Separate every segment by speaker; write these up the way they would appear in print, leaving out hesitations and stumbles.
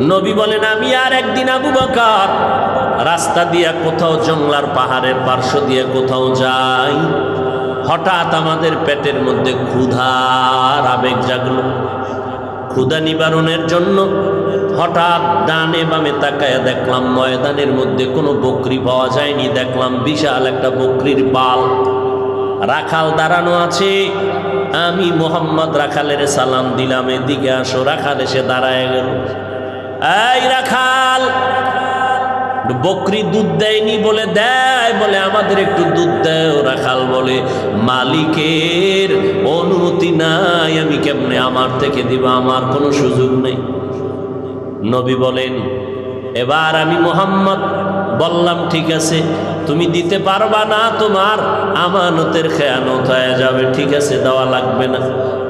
Speaker 1: নবী বলেন, আমি আর একদিন আবু বকর রাস্তা দিয়া কোথাও জংলার পাহাড়ের পার্শ্ব দিয়ে কোথাও যাই, হঠাৎ আমাদের পেটের মধ্যে ক্ষুধার আবেগ জাগলো। ক্ষুধা নিবারণের জন্য হঠাৎ ডানে বামে তাকায়া দেখলাম ময়দানের মধ্যে কোনো বকরি পাওয়া যায়নি। দেখলাম বিশাল একটা বকরির পাল, রাখাল দাঁড়ানো আছে। আমি মোহাম্মদ রাখালের সালাম দিলাম, এদিকে আসো। রাখাল এসে দাঁড়ায় গেল। এই রাখাল, বকরি দুধ দেয়নি বলে দেয়, বলে আমাদের একটু দুধ দেয়। রাখাল বলে, মালিকের অনুমতি নাই, আমি কেমনে আমার থেকে দিব, আমার কোনো সুযোগ নেই। নবী বলেন, এবার আমি মোহাম্মদ বললাম, ঠিক আছে তুমি দিতে পারবা না, তোমার আমানতের খেয়ানত হয়ে যাবে, ঠিক আছে দেওয়া লাগবে না,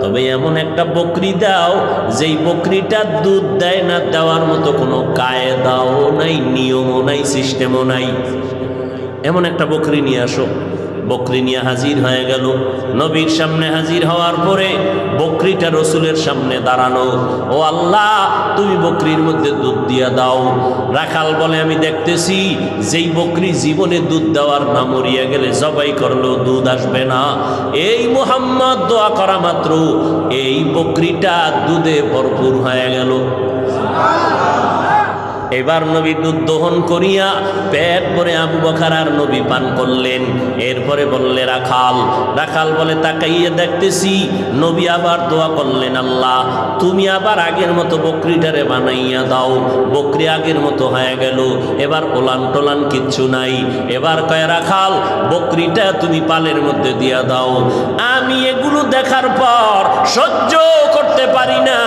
Speaker 1: তবে এমন একটা বকরি দাও যেই বকরিটা দুধ দেয় না, দেওয়ার মতো কোনো কায়দাও নাই, নিয়মও নাই, সিস্টেমও নাই, এমন একটা বকরি নিয়ে আসো। বকরি নিয়ে হাজির হয়ে গেল। নবীর সামনে হাজির হওয়ার পরে বকরিটা রসুলের সামনে দাঁড়ানো। ও আল্লাহ, তুমি বকরির মধ্যে দুধ দিয়া দাও। রাখাল বলে, আমি দেখতেছি যেই বকরি জীবনে দুধ দেওয়ার না, মরিয়া গেলে জবাই করলেও দুধ আসবে না। এই মুহাম্মদ দোয়া করা মাত্র এই বকরিটা দুধে ভরপুর হয়ে গেল। এবার নবী দুধ দহন করিয়া পেট ভরে আবু বকর আর নবী পান করলেন। এরপরে বললে রাখাল। রাখাল বলে, তাকাইয়ে দেখতেছি নবী আবার দোয়া করলেন, আল্লাহ তুমি আবার আগের মতো বকরিটারে বানাইয়া দাও। বকরি আগের মতো হয়ে গেল, এবার ওলান টোলান কিচ্ছু নাই। এবার কয় রাখাল, বকরিটা তুমি পালের মধ্যে দিয়া দাও। আমি এগুলো দেখার পর সহ্য করতে পারি না,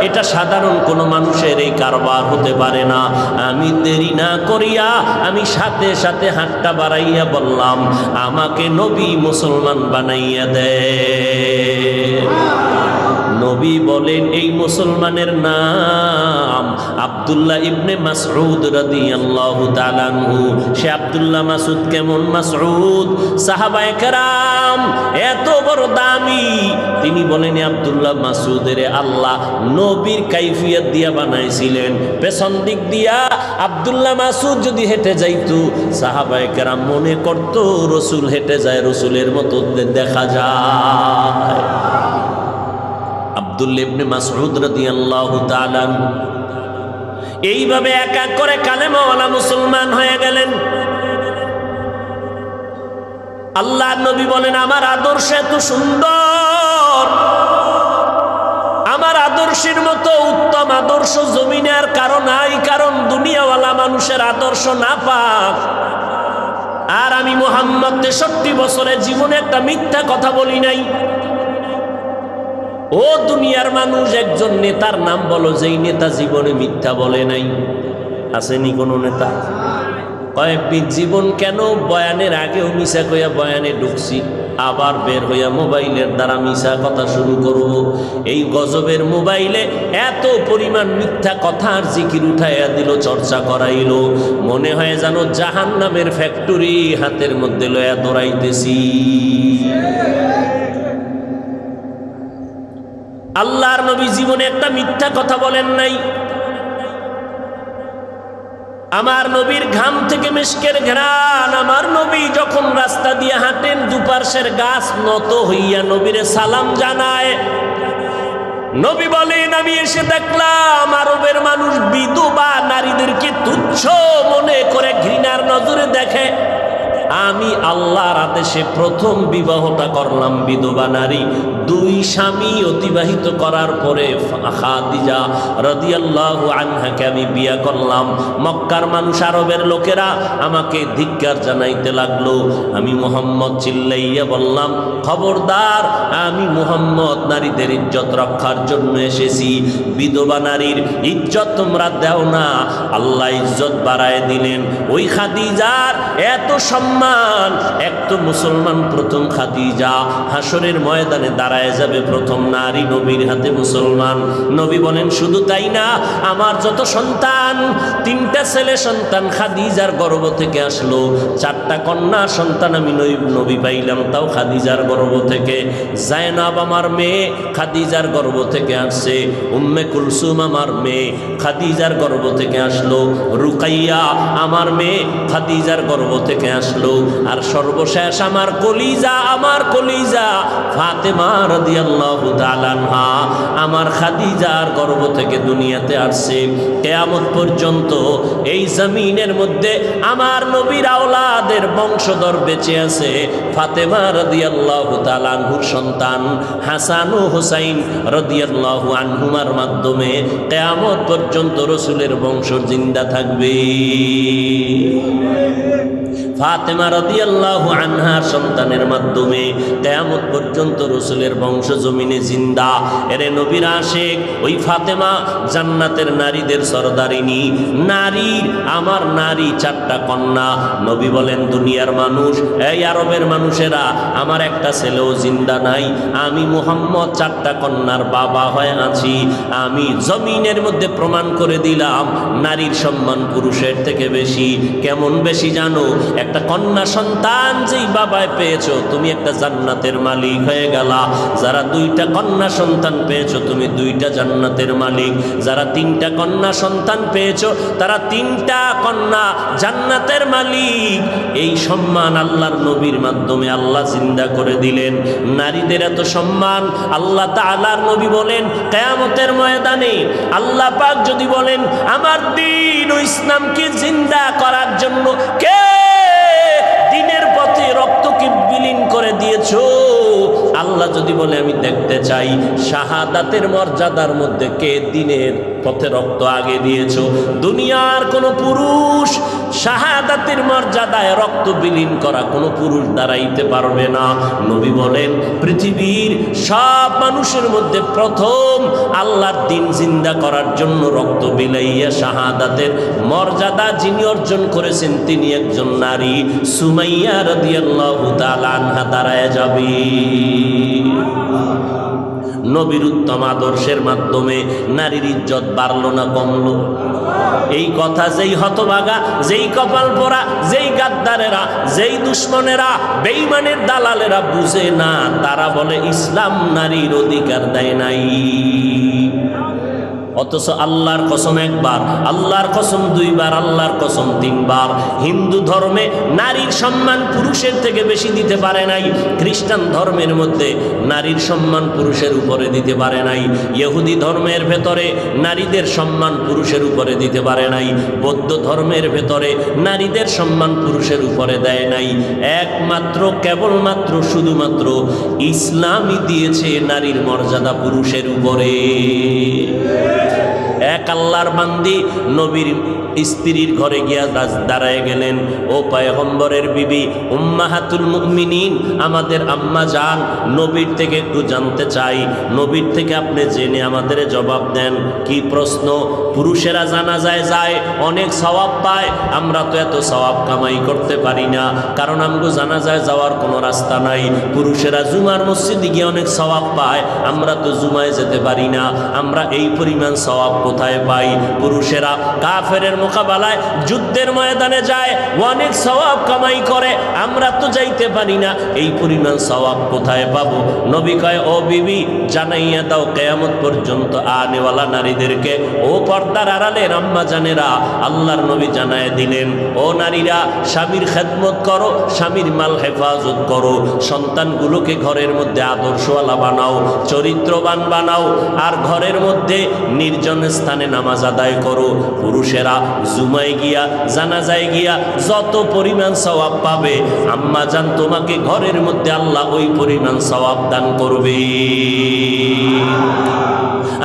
Speaker 1: এটা সাধারণ কোনো মানুষের এই কারবার হতে পারে না। আমি দেরি না করিয়া আমি সাথে সাথে হাতটা বাড়াইয়া বললাম, আমাকে নবী মুসলমান বানাইয়া দে। নবী বলেন, এই মুসলমানের নাম আব্দুল্লাহ ইবনে মাসউদ রাদিয়াল্লাহু তাআলা আনহু। সে আব্দুল্লাহ মাসউদ কেমন? মাসউদ সাহাবায়ে কেরাম এত বড় দামি। তিনি বলেন, আব্দুল্লাহ মাসউদের আল্লাহ নবীর কাইফিয়ত দিয়া বানাইছিলেন। পেছন দিক দিয়া আব্দুল্লাহ মাসউদ যদি হেঁটে যাইতো, সাহাবায়ে কেরাম মনে করত রসুল হেঁটে যায়, রসুলের মতো দেখা যায়। আব্দুল্লাহ ইবনে মাসউদ রাদিয়াল্লাহু তাআলা এইভাবে এক এক করে কালেমাওয়ালা মুসলমান হয়ে গেলেন। আল্লাহর নবী বলেন, আমার আদর্শ এত সুন্দর, আমার আদর্শের মতো উত্তম আদর্শ জমিনে আর কারো নাই, কারণ দুনিয়াওয়ালা মানুষের আদর্শ না পাক। আর আমি মুহাম্মদ 63 বছরের জীবনে একটা মিথ্যা কথা বলি নাই। ও দুনিয়ার মানুষ, একজন নেতার নাম বলো যেই নেতা জীবনে মিথ্যা বলে নাই। আসেনি কোনো নেতা? কয়েকদিন জীবন কেন বয়ানের আগেও মিশা কইয়া বয়ানে ঢুকছি, আবার বের হইয়া মোবাইলের দ্বারা মিশা কথা শুরু করব। এই গজবের মোবাইলে এত পরিমাণ মিথ্যা কথার জিকির উঠাইয়া দিল, চর্চা করাইল, মনে হয় যেন জাহান্নামের ফ্যাক্টরি হাতের মধ্যে লইয়া দৌড়াইতেছি। আল্লাহর নবী জীবনে একটা মিথ্যা কথা বলেন নাই। আমার নবীর ঘাম থেকে মিশকের ঘ্রাণ। আমার নবী যখন রাস্তা দিয়ে হাঁটেন, দুপার্শ্বের গাছ নত হইয়া নবীরে সালাম জানায়। নবী বলেন, আমি এসে দেখলাম আরবের মানুষ বিধবা নারীদেরকে তুচ্ছ মনে করে ঘৃণার নজরে দেখে। আমি আল্লাহর আদেশে প্রথম বিবাহটা করলাম বিধবা নারী। 2 স্বামী অতিবাহিত করার পরে খাদিজা রাদিয়াল্লাহু আনহাকে আমি বিয়ে করলাম। মক্কার মানুষ, আরবের লোকেরা আমাকে ধিক্কার জানাইতে লাগলো। আমি মুহাম্মদ চিল্লাইয়া বললাম, খবরদার, আমি মুহাম্মদ নারীদের ইজ্জত রক্ষার জন্য এসেছি। বিধবা নারীর ইজ্জত তোমরা দাও না। আল্লাহ ইজ্জত বাড়ায় দিলেন। ওই খাদিজার এত সম্মান, একটু মুসলমান প্রথম খাদিজা, হাসরের ময়দানে দাঁড়ায় যাবে প্রথম নারী নবীর হাতে মুসলমান। নবী বলেন শুধু তাই না, আমার যত সন্তান, 3টা ছেলে সন্তান খাদিজার গর্ভ থেকে আসলো, 4টা কন্যা সন্তান আমি নবী পাইলাম, তাও খাদিজার গর্ভ থেকে। জায়নাব আমার মেয়ে খাদিজার গর্ভ থেকে আসছে, উম্মে কুলসুম আমার মেয়ে খাদিজার গর্ভ থেকে আসলো, রুকাইয়া আমার মেয়ে খাদিজার গর্ভ থেকে আসলো, আর সর্বশেষ আমার কলিজা ফাতেমা রাদিয়াল্লাহু তাআলা আনহা আমার খাদিজার গর্ভ থেকে দুনিয়াতে আসছে। কিয়ামত পর্যন্ত এই জমিনের মধ্যে আমার নবীর আওলাদের বংশধর বেঁচে আছে। ফাতেমা রাদিয়াল্লাহু তাআলা আনহুর সন্তান হাসান ও হুসাইন রাদিয়াল্লাহু আনহুমার মাধ্যমে কিয়ামত পর্যন্ত রাসূলের বংশ জিন্দা থাকবে। ফাতেমা রাদিয়াল্লাহু আনহার সন্তানের মাধ্যমে কিয়ামত পর্যন্ত রাসূলের বংশ জমিনে জিন্দা। এরে নবীর আশিক ওই ফাতেমা জান্নাতের নারীদের সরদারিনী নারীর, আমার নারী 4টা কন্যা। নবী বলেন দুনিয়ার মানুষ, এই আরবের মানুষেরা, আমার একটা ছেলেও জিন্দা নাই, আমি মুহাম্মদ 4টা কন্যার বাবা হয়ে আছি। আমি জমিনের মধ্যে প্রমাণ করে দিলাম নারীর সম্মান পুরুষের থেকে বেশি। কেমন বেশি জানো? একটা কন্যা সন্তান যেই বাবায় পেয়েছো, তুমি একটা জান্নাতের মালিক হয়ে গেলা। যারা 2টা কন্যা সন্তান পেয়েছো, তুমি 2টা জান্নাতের মালিক। যারা 3টা কন্যা সন্তান পেয়েছো, তারা 3টা কন্যা জান্নাতের মালিক। এই সম্মান আল্লাহর নবীর মাধ্যমে আল্লাহ জিন্দা করে দিলেন। নারীদের এত সম্মান আল্লাহ তাআলার নবী বলেন কিয়ামতের ময়দানে আল্লাহ পাক যদি বলেন আমার দ্বীন ও ইসলামকে জিন্দা করার জন্য কে দিনের পথে রক্তকে বিলীন করে দিয়েছো, আল্লাহ যদি বলে আমি দেখতে চাই শাহাদাতের মর্যাদার মধ্যে কে দিনের পথে রক্ত আগে দিয়েছো। দুনিয়ার কোনো পুরুষ শাহাদাতের মর্যাদায় রক্ত বিলীন করা কোনো পুরুষ দাঁড়াইতে পারবে না। নবী বলেন পৃথিবীর সব মানুষের মধ্যে প্রথম আল্লাহর দ্বীন জিন্দা করার জন্য রক্ত বিলাইয়া শাহাদাতের মর্যাদা যিনি অর্জন করেছেন তিনি একজন নারী, সুমাইয়া রাদিয়াল্লাহু তাআলা আনহা দাঁড়ায় যাবে। নবীর উত্তম আদর্শের মাধ্যমে নারীর ইজ্জত বাড়লো না কমলো? এই কথা যেই হতভাগা, যেই কপাল পোড়া, যেই গাদ্দারেরা, যেই দুশ্মনেরা, বেঈমানের দালালেরা বুঝে না, তারা বলে ইসলাম নারীর অধিকার দেয় নাই। অথচ আল্লাহর কসম একবার, আল্লাহর কসম 2বার, আল্লাহর কসম 3বার, হিন্দু ধর্মে নারীর সম্মান পুরুষের থেকে বেশি দিতে পারে নাই। খ্রিস্টান ধর্মের মধ্যে নারীর সম্মান পুরুষের উপরে দিতে পারে নাই। ইহুদি ধর্মের ভেতরে নারীদের সম্মান পুরুষের উপরে দিতে পারে নাই। বৌদ্ধ ধর্মের ভেতরে নারীদের সম্মান পুরুষের উপরে দেয় নাই। একমাত্র কেবলমাত্র শুধুমাত্র ইসলামই দিয়েছে নারীর মর্যাদা পুরুষের উপরে। এক আল্লাহর বান্দি নবীর স্ত্রীর ঘরে গিয়া দাঁড়ায় গেলেন, ও পয়গম্বরের বিবি উম্মাহাতুল মুমিনিন, আমাদের আম্মা জান, নবীর থেকে একটু জানতে চাই, নবীর থেকে আপনি জেনে আমাদের জবাব দেন। কি প্রশ্ন? পুরুষেরা জানাজায় যায় অনেক সওয়াব পায়, আমরা তো এত সওয়াব কামাই করতে পারি না, কারণ আমগো জানাজায় যাওয়ার কোনো রাস্তা নাই। পুরুষেরা জুমার মসজিদে গিয়ে অনেক সওয়াব পায়, আমরা তো জুমায় যেতে পারি না, আমরা এই পরিমাণ সওয়াব কোথায় পাই? পুরুষেরা কাফেরের মোকাবেলায় যুদ্ধের ময়দানে যায়, অনেক সওয়াব কামাই করে, আমরা তো যাইতে পারি না, এই পরিমাণ সওয়াব কোথায় পাবো? নবী কয়, ও বিবি জানাইয়া দাও কিয়ামত পর্যন্ত আনেওয়ালা নারীদেরকে, ও পর্দার আড়ালের আম্মা জানেরা, আল্লাহর নবী জানায় দিলেন, ও নারীরা স্বামীর খেদমত করো, স্বামীর মাল হেফাজত করো, সন্তানগুলোকে ঘরের মধ্যে আদর্শওয়ালা বানাও, চরিত্রবান বানাও, আর ঘরের মধ্যে নির্জন স্থানে নামাজ আদায় করো। পুরুষেরা জুমায় গিয়া, জানাজায় গিয়া যত পরিমাণ সওয়াব পাবে, আম্মা জান তোমাকে ঘরের মধ্যে আল্লাহ ওই পরিমাণ সওয়াব দান করবে।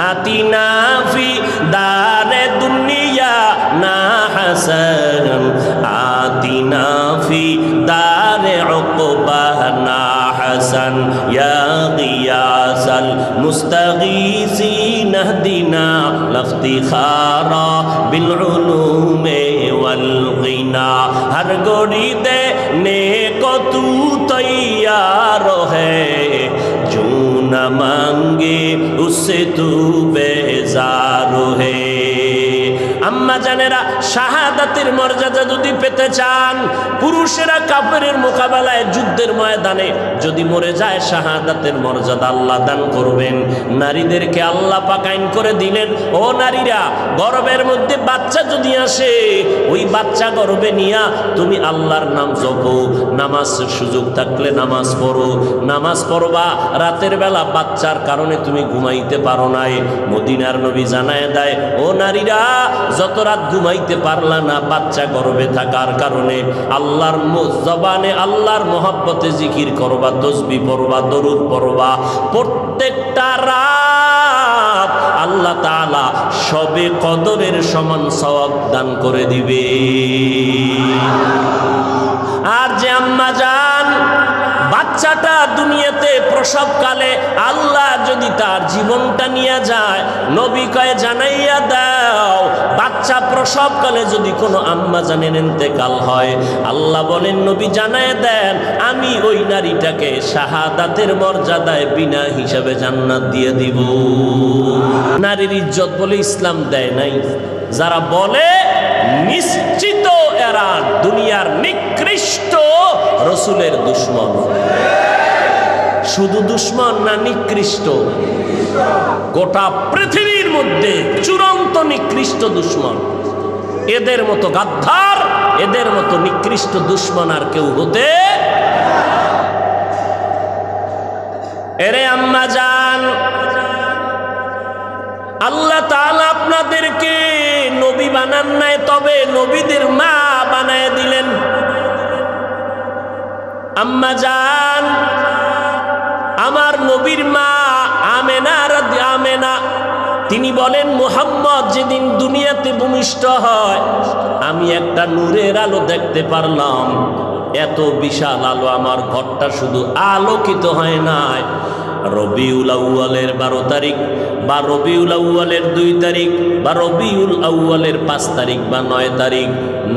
Speaker 1: আতিনা ফি দারে দুনিয়া না হাসান, আতিনা ফি দারে উকবা না হাসান, ইয়া গিয়াসাল মুস্তাগীসিন ইহদিনা লাফতিখারা বিল উলুমে ওয়াল গিনা। হর গড়ি দে নেক তু है, जो न मांगे उससे तू बेजार है। আম্মা জানেরা, শাহাদাতের মর্যাদা যদি পেতে চান, পুরুষেরা কাফেরের মোকাবেলায় যুদ্ধের ময়দানে যদি মরে যায়, শাহাদাতের মর্যাদা আল্লাহ দান করবেন। নারীদেরকে আল্লাহ পাক আইন করে দিলেন, ও নারীরা, গর্ভের মধ্যে বাচ্চা যদি আসে, ওই বাচ্চা গর্ভে নিয়া তুমি আল্লাহর নাম জপো, নামাজের সুযোগ থাকলে নামাজ পড়ো, নামাজ পড়বা। রাতের বেলা বাচ্চার কারণে তুমি ঘুমাইতে পারো নাই, মদিনার নবী জানায় দেয়, ও নারীরা, যত রাত ঘুমাইতে পারলা না বাচ্চা গর্ভে থাকার কারণে, আল্লাহর জবানে আল্লাহর মহব্বতে জিকির করবা, তসবিহ পড়বা, দরুদ পড়বা। প্রত্যেকটা রাত আল্লাহ তাআলা সবে কদরের সমান সওয়াব দান করে দিবে। আর যে আম্মা জান বাচ্চাটা দুনিয়াতে প্রসবকালে আল্লাহ যদি তার জীবনটা নিয়ে যায়, নবী কয় জানাইয়া দাও, বাচ্চা প্রসবকালে যদি কোনো আম্মা জানের ইন্তেকাল হয়, আল্লাহ বলেন নবী জানায় দেন, আমি ওই নারীটাকে শাহাদাতের মর্যাদায় বিনা হিসাবে জান্নাত দিয়ে দিব। নারীর ইজ্জত বলে ইসলাম দেয় নাই। যারা বলে, নিশ্চিত এরা দুনিয়ার নিকৃষ্ট রসুলের দুশ্মন। শুধু দুশ্মন না, নিকৃষ্ট, গোটা পৃথিবীর মধ্যে চূড়ান্ত নিকৃষ্ট দুশ্মন। এদের মতো গাদ্দার, এদের মতো নিকৃষ্ট দুশ্মন আর কেউ হতে। এরে আম্মা জান, আল্লাহ তাআলা আপনাদেরকে নবী বানান নাই, তবে নবীদের মা বানায় দিলেন। আম্মা জান, আমার নবীর মা আমেনা, তিনি বলেন, মুহাম্মদ যেদিন দুনিয়াতে ভূমিষ্ঠ হয়, আমি একটা নূরের আলো দেখতে পারলাম। এত বিশাল আলো, আমার ঘরটা শুধু আলোকিত হয় নাই। রবিউল আউয়ালের 12 তারিখ বা রবিউল আউয়ালের 2 তারিখ বা রবিউল আউয়ালের 5 তারিখ বা 9 তারিখ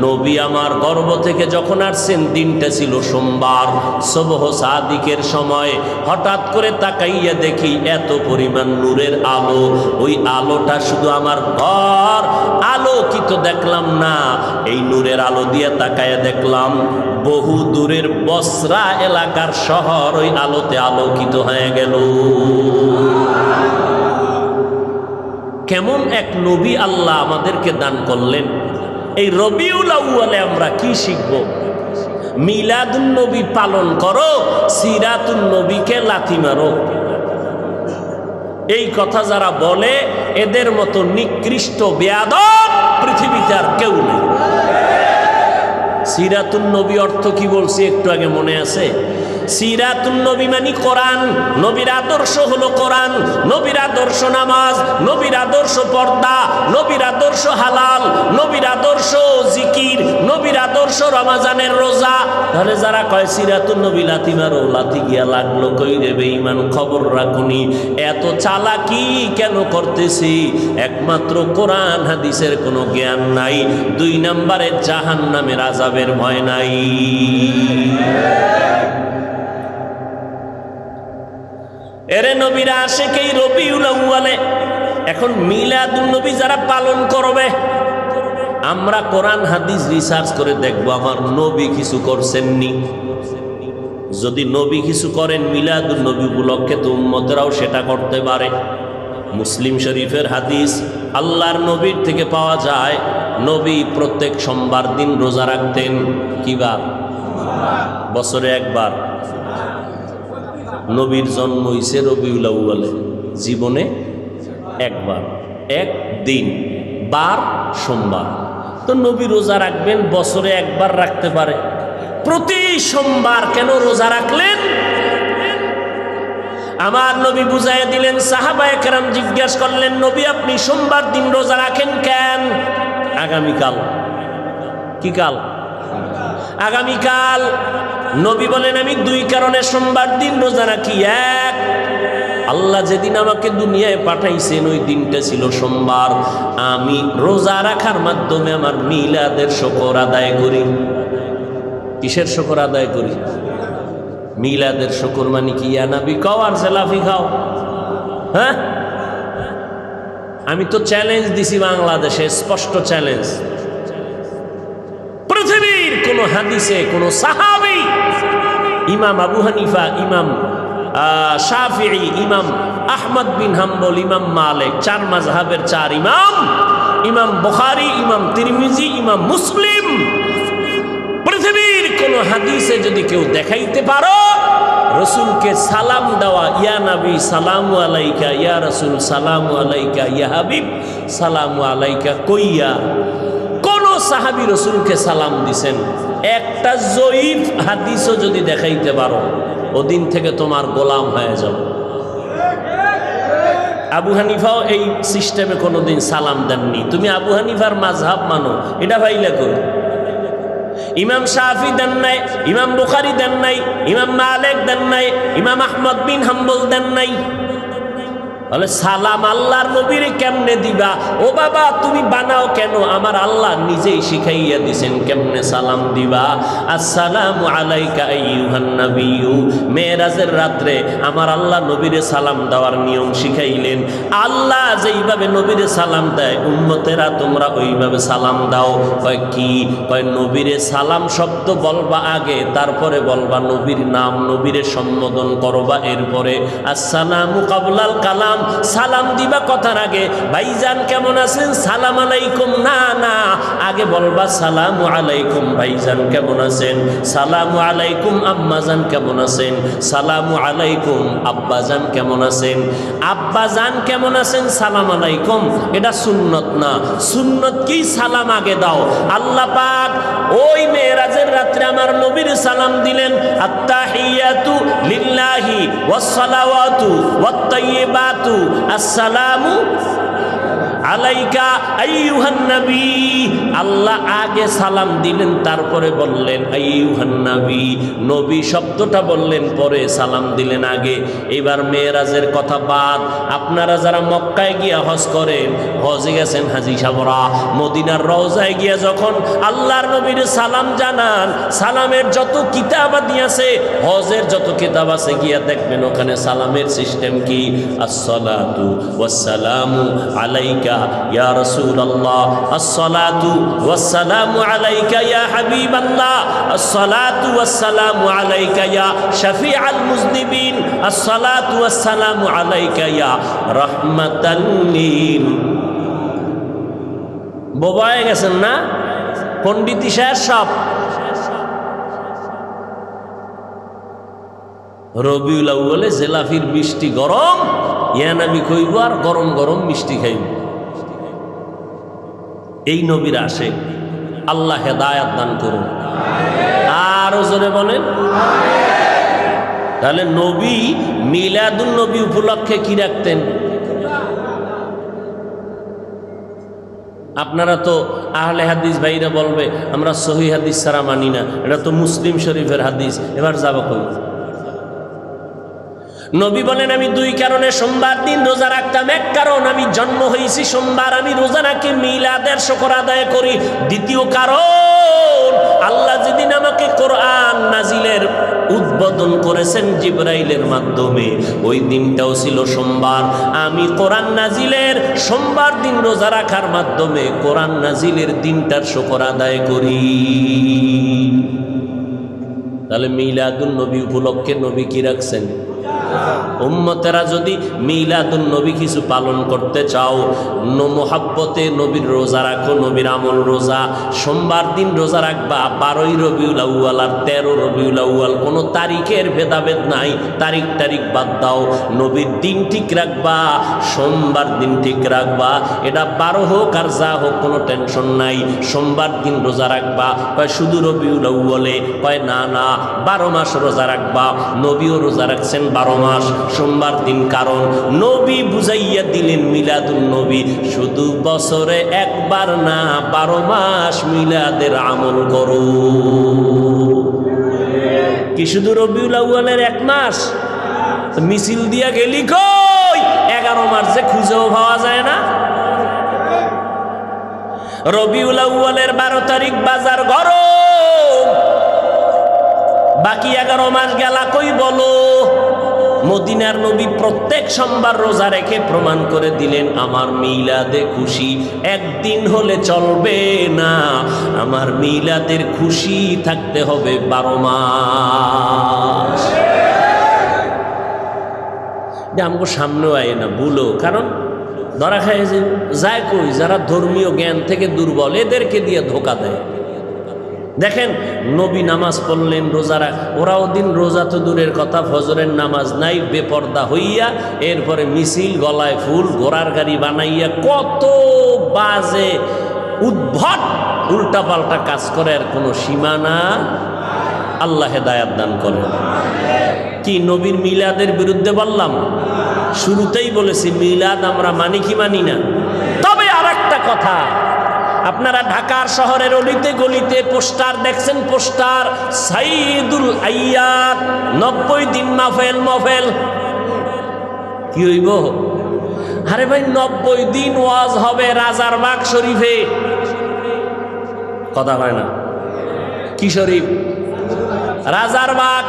Speaker 1: নবী আমার গর্ভ থেকে যখন আসছেন, দিনটা ছিল সোমবার, সুবহ সাদিকের সময়। হঠাৎ করে তাকাইয়া দেখি এত পরিমাণ নূরের আলো, ওই আলোটা শুধু আমার ঘর আলোকিত দেখলাম না, এই নূরের আলো দিয়ে তাকাইয়া দেখলাম বহু দূরের বসরা এলাকার শহর ওই আলোতে আলোকিত হয়ে গেল। কেমন এক নবী আল্লাহ আমাদেরকে দান করলেন। এই রবিউল আউয়ালে আমরা কি শিখব? মিলাদুন নবী পালন করো, সিরাতুন নবীকে লাথি মারো। এই কথা যারা বলে, এদের মতো নিকৃষ্ট বেয়াদব পৃথিবীতে আর কেউ নেই। সিরাতুন নবী অর্থ কি বলছি একটু আগে মনে আছে? সিরাতুন নবী মানে কোরআন। নবীর আদর্শ হলো কোরআন, নবীর আদর্শ নামাজ, নবীর আদর্শ পর্দা, নবীর আদর্শ হালাল, নবীর আদর্শ জিকির, নবীর আদর্শ রমজানের রোজা। তাহলে যারা কয় সিরাতুন নবী লাথি মারো, লাথি গিয়া লাগলো কই রে বেঈমান, খবর রাখুনি। এত চালাকি কেন করতেছি? একমাত্র কোরআন হাদিসের কোনো জ্ঞান নাই। 2 নম্বরে জাহান্নামের আযাবের ভয় নাই। এরে নবীরা আশিকেই রবিউল আউয়ালে। এখন মিলাদুন নবী যারা পালন করবে, আমরা কোরআন হাদিস রিসার্চ করে দেখব আমার নবী কিছু করছেননি। যদি নবী কিছু করেন মিলাদুন নবী উপলক্ষে, তো উম্মতেরাও সেটা করতে পারে। মুসলিম শরীফের হাদিস, আল্লাহর নবীর থেকে পাওয়া যায়, নবী প্রত্যেক সোমবার দিন রোজা রাখতেন। কি বার? বছরে একবার। নবীর জন্ম হইছে রবিউল আউয়ালে, জীবনে একবার, একদিন, বার সোমবার। তো নবী রোজা রাখবেন, বছরে একবার রাখতে পারে। প্রতি সোমবার কেন রোজা রাখলেন? আমার নবী বুঝাইয়া দিলেন। সাহাবায়ে কেরাম জিজ্ঞাসা করলেন, নবী আপনি সোমবার দিন রোজা রাখেন কেন? আগামীকাল। কি কাল? আগামীকাল। নবী বলেন, আমি 2 কারণে সোমবার দিন রোজা রাখি। এক, আল্লাহ যেদিন আমাকে দুনিয়ায় পাঠাইছেন ওই দিনটা ছিল সোমবার। আমি রোজা রাখার মাধ্যমে আমার মিলাদের শুকর আদায় করি। কিসের শুকর আদায় করি? মিলাদের শুকর মানে কি? ইয়া নবী কও আর জেলাফি খাও। হ্যাঁ, আমি তো চ্যালেঞ্জ দিছি বাংলাদেশে, স্পষ্ট চ্যালেঞ্জ। পৃথিবীর কোন হাদিসে কোন সাহাবী, ইমাম আবু হানিফা, ইমাম শাফিঈ, ইমাম আহমদ বিন হাম্বল, ইমাম মালিক, চার মাযহাবের চার ইমাম, ইমাম বুখারী, ইমাম তিরমিজি, ইমাম মুসলিম, পৃথিবীর কোন হাদিসে যদি কেউ দেখাইতে পারো রসুলকে সালাম দেওয়া, ইয়া নবী সালামু আলাইকা, ইয়া রসুল সালামু আলাইকা, ইয়া হাবিব সালামু আলাইকা কইয়া কোন সাহাবী রসুলকে সালাম দিছেন, একটা জয়ীফ হাদিসও যদি দেখাইতে পারো, ওদিন থেকে তোমার গোলাম হয়ে যাও। আবু হানিফাও এই সিস্টেমে কোনোদিন সালাম দেননি। তুমি আবু হানিফার মাযহাব মানো, এটা ভাইলা করো। ইমাম শাফি দেন নাই, ইমাম বুখারী দেন নাই, ইমাম মালিক দেন নাই, ইমাম আহমদ বিন হাম্বল দেন নাই। বলে সালাম আল্লাহর নবীরে কেমনে দিবা? ও বাবা তুমি বানাও কেন? আমার আল্লাহ নিজেই শিখাইয়া দিছেন কেমনে সালাম দিবা। আসসালামু আলাইকা আইয়ুহান নাবিয়্যু। মেরাজের রাত্রে আমার আল্লাহ নবীরে সালাম দেওয়ার নিয়ম শিখাইলেন। আল্লাহ যেইভাবে নবীরে সালাম দেয় উম্মতেরা তোমরা ওইভাবে সালাম দাও। কয় কি? কয় নবীরে সালাম শব্দ বলবা আগে, তারপরে বলবা নবীর নাম, নবীরে সম্বোধন করবা, এরপরে আসসালামু কাবলাল কালাম, সালাম দিবা কথার আগে ভাইজান কেমন আছেন, সালাম আলাইকুম না, না, আগে বলবা সালামু আলাইকুম ভাইজান কেমন আছেন, সালামু আলাইকুম আম্মাজান কেমন আছেন, সালামু আলাইকুম আব্বাজান কেমন আছেন। আব্বাজান কেমন আছেন সালাম আলাইকুম, এটা সুন্নত না। সুন্নত কি? সালাম আগে দাও। আল্লাহ পাক ওই মেরাজের রাত্রে আমার নবীর সালাম দিলেন, আত্তাহিয়াতু লিল্লাহি ওয়াস সালাওয়াতু ওয়াত তাইয়্যিবাতু আসসালামু আলাইকা আইয়ুহান নবী। আল্লাহ আগে সালাম দিলেন, তারপরে বললেন আইয়ুহান নবী। নবী শব্দটা বললেন পরে, সালাম দিলেন আগে। এবার মেরাজের কথা বাদ। আপনারা যারা মক্কায় গিয়া হজ করেন, হজে গেছেন হাজি সাহেবরা, মদিনার রওজায় গিয়া যখন আল্লাহর নবীর সালাম জানান, সালামের যত কিতাবাদি আছে, হজের যত কিতাব আছে, গিয়া দেখবেন ওখানে সালামের সিস্টেম কি? আসসালাতু ওয়াসসালামু আলাইকা ইয়া রাসূলুল্লাহ, আসসালাতু ওয়াসসালামু আলাইকা ইয়া হাবিবাল্লাহ, আসসালাতু ওয়াসসালামু আলাইকা ইয়া শাফিআল মুযনিবিন, আসসালাতু ওয়াসসালামু আলাইকা ইয়া রাহমাতাল লিল। বোবা হয়ে গেছেন না পণ্ডিত সাহেব সব? রবিউল আউয়ালে জেলাফির বৃষ্টি গরম, ইয়া নবী কইব আর গরম গরম মিষ্টি খাইব। এই নবীর আসে, আল্লাহ হেদায়াত দান করুন। আরো জোরে বলেন। তাহলে নবী মিলাদুন নবী উপলক্ষে কি রাখতেন? আপনারা তো আহলে হাদিস ভাইরা বলবে আমরা সহিহ হাদিস ছাড়া মানি না, এটা তো মুসলিম শরীফের হাদিস। এবার যাবো কই? নবী বলেন আমি দুই কারণে সোমবার দিন রোজা রাখতাম। এক কারণ আমি জন্ম হয়েছি সোমবার, আমি রোজা রাখি মিলাদের শুকর আদায় করি। দ্বিতীয় কারণ আল্লাহ যেদিন আমাকে কোরআন নাজিলের উদ্বোধন করেছেন জিবরাইলের মাধ্যমে, ওই দিনটাও ছিল সোমবার। আমি কোরআন নাজিলের সোমবার দিন রোজা রাখার মাধ্যমে কোরআন নাজিলের দিনটার শুকর আদায় করি। তাহলে মিলাদুন নবী উপলক্ষে নবী কি রাখছেন? উম্মতেরা যদি মিলাদুন নবী কিছু পালন করতে চাও, মোহাব্বতে নবীর রোজা রাখো, নবীর আমল রোজা। সোমবার দিন রোজা রাখবা, 12ই রবিউল আউয়াল আর 13 রবিউল আউয়াল, কোনো তারিখের ভেদাভেদ নাই, তারিখ বাদ দাও। নবীর দিন ঠিক রাখবা, সোমবার দিন ঠিক রাখবা। এটা 12 হোক আর যা হোক কোনো টেনশন নাই। সোমবার দিন রোজা রাখবা। কয় শুধু রবিউল আউয়ালে? কয় না না, 12 মাস রোজা রাখবা। নবীও রোজা রাখছেন 12 মাস সোমবার দিন। কারণ নবী বুঝাইয়া দিলেন মিলাদুন নবী শুধু বছরে একবার না, 12 মাস মিলাদের আমল করো। কি শুধু রবিউল আউয়ালের 1 মাস? মিছিল দিয়া গেলি কই? 11 মাস যে খুঁজেও পাওয়া যায় না। রবিউল আউয়ালের 12 তারিখ বাজার গরম, বাকি 11 মাস গেলা কই বলো। মদিনার নবী প্রত্যেক সোমবার রোজা রেখে প্রমাণ করে দিলেন, আমার মিলাদে খুশি একদিন হলে চলবে না, আমার মিলাদের খুশি থাকতে হবে 12 মাস। আমগো সামনেও আয় না ভুলো, কারণ ধরা খায় যে যায় কই, যারা ধর্মীয় জ্ঞান থেকে দুর্বল এদেরকে দিয়ে ধোকা দেয়। দেখেন নবী নামাজ পড়লেন, রোজারা, ওরাও দিন রোজা তো দূরের কথা, ফজরের নামাজ নাই, বেপর্দা হইয়া এরপরে মিছিল, গলায় ফুল, ঘোড়ার গাড়ি বানাইয়া কত বাজে উদ্ভট উল্টাপাল্টা কাজ করে, আর কোনো সীমানা। আল্লাহ হেদায়াত দান করেন। কি নবীর মিলাদের বিরুদ্ধে বললাম? শুরুতেই বলেছি মিলাদ আমরা মানি কি মানি না। তবে আর একটা কথা, আপনারা ঢাকার শহরের অলিতে গলিতে পোস্টার দেখছেন, পোস্টার সাইয়্যিদুল আইয়াত 90 দিন মাহফিল। মাহফিল কি হইব? আরে ভাই 90 দিন ওয়াজ হবে রাজারবাগ শরীফে। কথা হয় না? কি শরীফ? রাজারবাগ।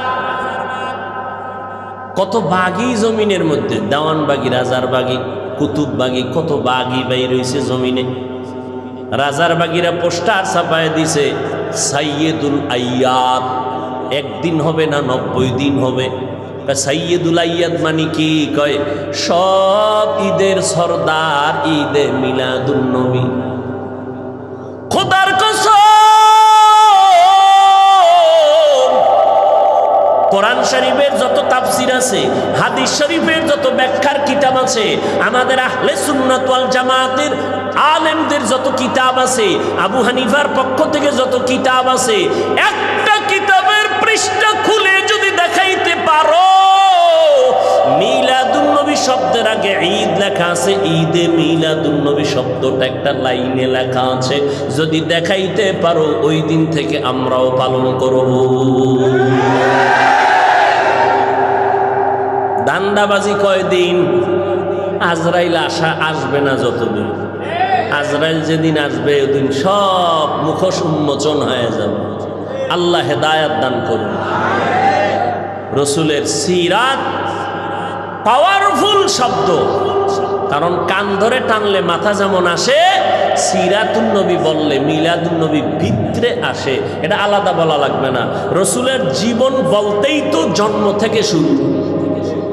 Speaker 1: কত বাগি জমিনের মধ্যে, দেওয়ানবাগি, রাজারবাগি, কুতুববাগি, কত বাগি বাই রয়েছে জমিনে। রাজারবাগিরা পোস্টার ছাপায় দিছে সাইয়্যিদুল আইয়াত, একদিন হবে না 90 দিন হবে। সাইয়্যিদুল আইয়াত মানে কি? কয় সব ঈদের সরদার ঈদে মিলাদুন নবী। খোদার কসম, কোরআন শরীফের যত তাফসীর আছে, হাদিস শরীফের যত ব্যাখ্যার কিতাব আছে, আমাদের আহলে সুন্নাত ওয়াল জামাতের আলেমদের যত কিতাব আছে, আবু হানিফার পক্ষ থেকে যত কিতাব আছে, একটা কিতাবের পৃষ্ঠা খুলে যদি দেখাইতে পারো মিলাদুন নবী শব্দের আগে ঈদ লেখা আছে, ঈদে মিলাদুন নবী শব্দটা একটা লাইনে লেখা আছে, যদি দেখাইতে পারো ওই দিন থেকে আমরাও পালন করব। দান্দাবাজি কয়দিন? আজরাইল আসবে না যতদিন, আজরাইল যেদিন আসবে ওদিন সব মুখোশ উন্মোচন হয়ে যাবে। আল্লাহ হেদায়াত দান করুন। রসুলের সিরাত পাওয়ারফুল শব্দ, কারণ কান ধরে টানলে মাথা যেমন আসে, সিরাতুন নবী বললে মিলাদুন নবী ভিতরে আসে। এটা আলাদা বলা লাগবে না। রসুলের জীবন বলতেই তো জন্ম থেকে শুরু,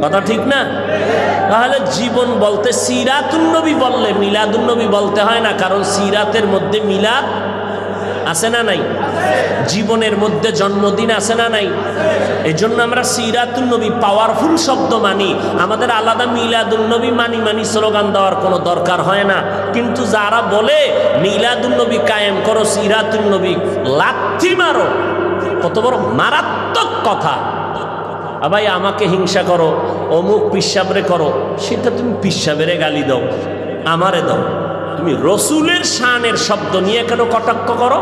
Speaker 1: কথা ঠিক না? তাহলে জীবন বলতে সিরাতুন নবী বললে মিলাদুন নবী বলতে হয় না, কারণ সিরাতের মধ্যে মিলাদ আছে না নাই? জীবনের মধ্যে জন্মদিন আছে না নাই? এই জন্য আমরা সিরাতুন নবী পাওয়ারফুল শব্দ মানি, আমাদের আলাদা মিলাদুন নবী মানি স্লোগান দেওয়ার কোনো দরকার হয় না। কিন্তু যারা বলে মিলাদুন নবী কায়েম করো, সিরাতুন নবী লাথি মারো, কত বড় মারাত্মক কথা। ভাই আমাকে হিংসা করো, অমুক পিসাবরে করো, সেটা তুমি পিসাবেরে গালি দাও, আমারে দাও, তুমি রসুলের শানের শব্দ নিয়ে কেন কটাক্ষ করো?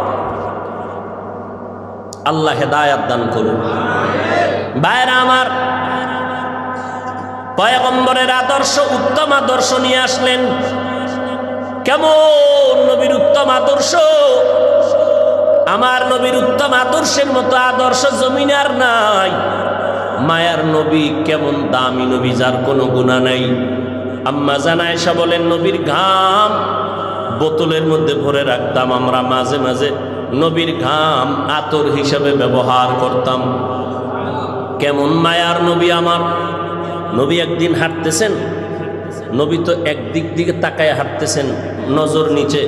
Speaker 1: আল্লাহ হেদায়াত দান করুন। ভাইরা আমার, পয়গম্বরের আদর্শ, উত্তম আদর্শ নিয়ে আসলেন। কেমন নবীর উত্তম আদর্শ! আমার নবীর উত্তম আদর্শের মতো আদর্শ জমিনে আর নাই। মায়ার নবী কেমন দামি নবী, যার কোনো গুনাহ নাই। আম্মা জান আয়েশা বলেন, নবীর ঘাম বোতলের মধ্যে ভরে রাখতাম আমরা, মাঝে মাঝে নবীর ঘাম আতর হিসাবে ব্যবহার করতাম। কেমন মায়ার নবী আমার! নবী একদিন হাঁটতেছেন, নবী তো একদিক দিকে তাকায় হাঁটতেছেন, নজর নিচে,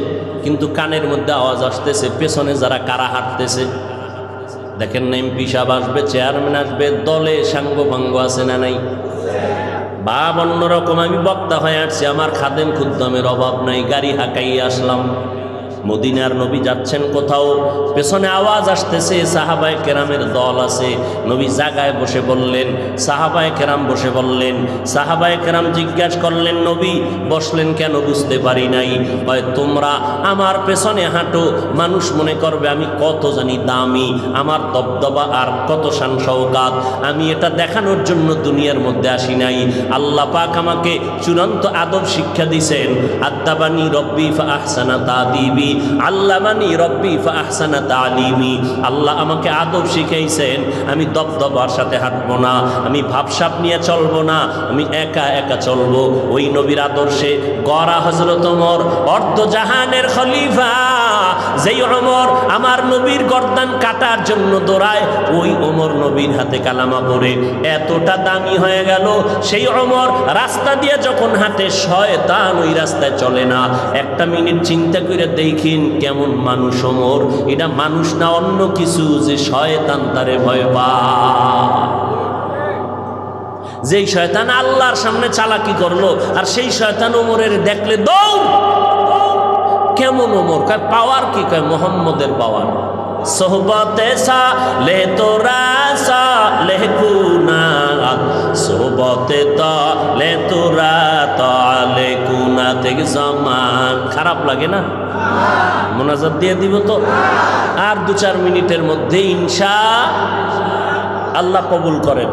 Speaker 1: কিন্তু কানের মধ্যে আওয়াজ আসতেছে, পেছনে যারা কারা হাঁটতেছে। দেখেন না, এমপি সাহেব আসবে, চেয়ারম্যান আসবে, দলে সাঙ্গ ভাঙ্গ আছে না নাই? ভাব অন্যরকম। আমি বক্তা হয়ে আসছি, আমার খাদেম খুদ্দমের অভাব নাই, গাড়ি হাঁকাই আসলাম। মদিনার নবী যাচ্ছেন কোথাও, পেছনে আওয়াজ আসতেছে, সাহাবায়ে কেরামের দল আছে। নবী জায়গায় বসে বললেন, সাহাবায়ে কেরাম বসে বললেন। সাহাবায়ে কেরাম জিজ্ঞাসা করলেন, নবী বসলেন কেন? বুঝতে পারি নাই। হয় তোমরা আমার পেছনে হাঁটো, মানুষ মনে করবে আমি কত জানি দামি, আমার দবদবা আর কত শান শওকাত। আমি এটা দেখানোর জন্য দুনিয়ার মধ্যে আসি নাই। আল্লাহ পাক আমাকে চূড়ান্ত আদব শিক্ষা দিয়েছেন, আদাবানি রব্বি ফা আহসানা তাদিবি। আল্লামানি রব্বি ফাহসানা তালিমি। আল্লাহ আমাকে আদব শিখাইছেন, আমি দবদবার সাথে হাঁটবো না, আমি ভাবসাব নিয়ে চলবো না, আমি একা একা চলবো। ওই নবীর আদর্শে গড়া হযরত ওমর, অর্ধজাহানের খলিফা। যেই ওমর আমার নবীর গর্দান কাটার জন্য দৌড়ায়, ওই ওমর নবীর হাতে কালামা পড়ে এতটা দামি হয়ে গেল। সেই ওমর রাস্তা দিয়ে যখন হাঁটে, শয়তান ওই রাস্তায় চলে না। একটা মিনিট চিন্তা করে দেখিন কেমন মানুষ ওমর। এটা মানুষ না অন্য কিছু, যে শয়তান তারে ভয় পায়। যেই শয়তান আল্লাহর সামনে চালাকি করলো, আর সেই শয়তান ওমরের দেখলে দৌড়। কেমন ওমর? কয় পাওয়ার কি? কয় মোহাম্মদের পাওয়ার। সোহবতে সালে তোরা সালে কুনাত, সোহবতে তালে তোরা তালে কুনাত জামান। খারাপ লাগে না? মোনাজাত দিয়ে দিব তো, আর 2-4 মিনিটের মধ্যে ইনশাআল্লাহ কবুল করেন।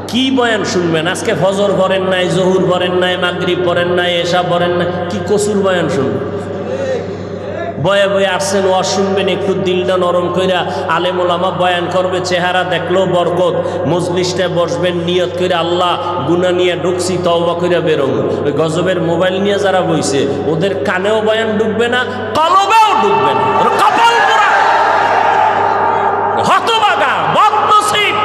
Speaker 1: কি বয়ান শুনবেন? আজকে ফজর পড়েন নাই, জহুর পড়েন নাই, মাগরিব পড়েন নাই, এশা পড়েন নাই, কি কসুর বয়ান শুনবেন? বয়ে বয়ে আসছেন, ওয়াজ শুনবেন, একটু দিলটা নরম কইরা। আলেম ওলামা বয়ান করবে, চেহারা দেখলেও বরকত। মজলিসটায় বসবেন, নিয়ত করে আল্লাহ গুনাহ নিয়ে ঢুকছি, তওবা কইরা বেরোন। ওই গজবের মোবাইল নিয়ে যারা বইছে, ওদের কানেও বয়ান ঢুকবে না, কলবেও ঢুকবে না। কপাল পোড়া, হতভাগা, বদনসিব।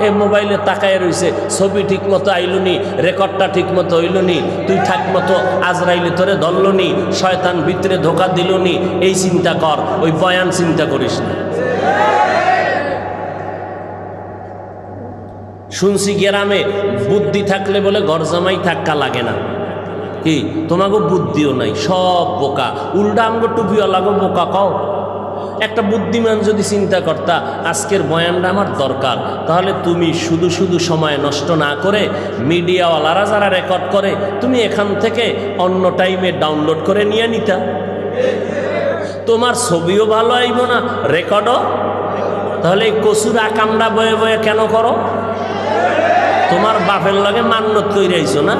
Speaker 1: এই মোবাইলে তাকায় রইছে, ছবি ঠিক মতো আইলুনি, রেকর্ডটা ঠিক মতো হইলনি, তুই ঠিক মতো আজরাইলে তোরে ধরলনি, শয়তান ভিতরে ধোকা দিলনি। এই চিন্তা কর, ওই বয়ান চিন্তা করিস না। শুনছি গ্রামে বুদ্ধি থাকলে বলে ঘর জামাই থাক্কা লাগে না। কি তোমাকে বুদ্ধিও নাই, সব বোকা। উল্টা আমগো টুপিওয়ালাগো বোকা কও। একটা বুদ্ধিমান যদি চিন্তা করতা আজকের বয়ানটা আমার দরকার, তাহলে তুমি শুধু শুধু সময় নষ্ট না করে, মিডিয়াওয়ালারা যারা রেকর্ড করে, তুমি এখান থেকে অন্য টাইমে ডাউনলোড করে নিয়ে নিতা। তোমার ছবিও ভালো আইব না, রেকর্ডও। তাহলে এই কসুর আকামটা বয়ে বয়ে কেন করো? তোমার বাপের লগে মান্যত কইরা আইছো না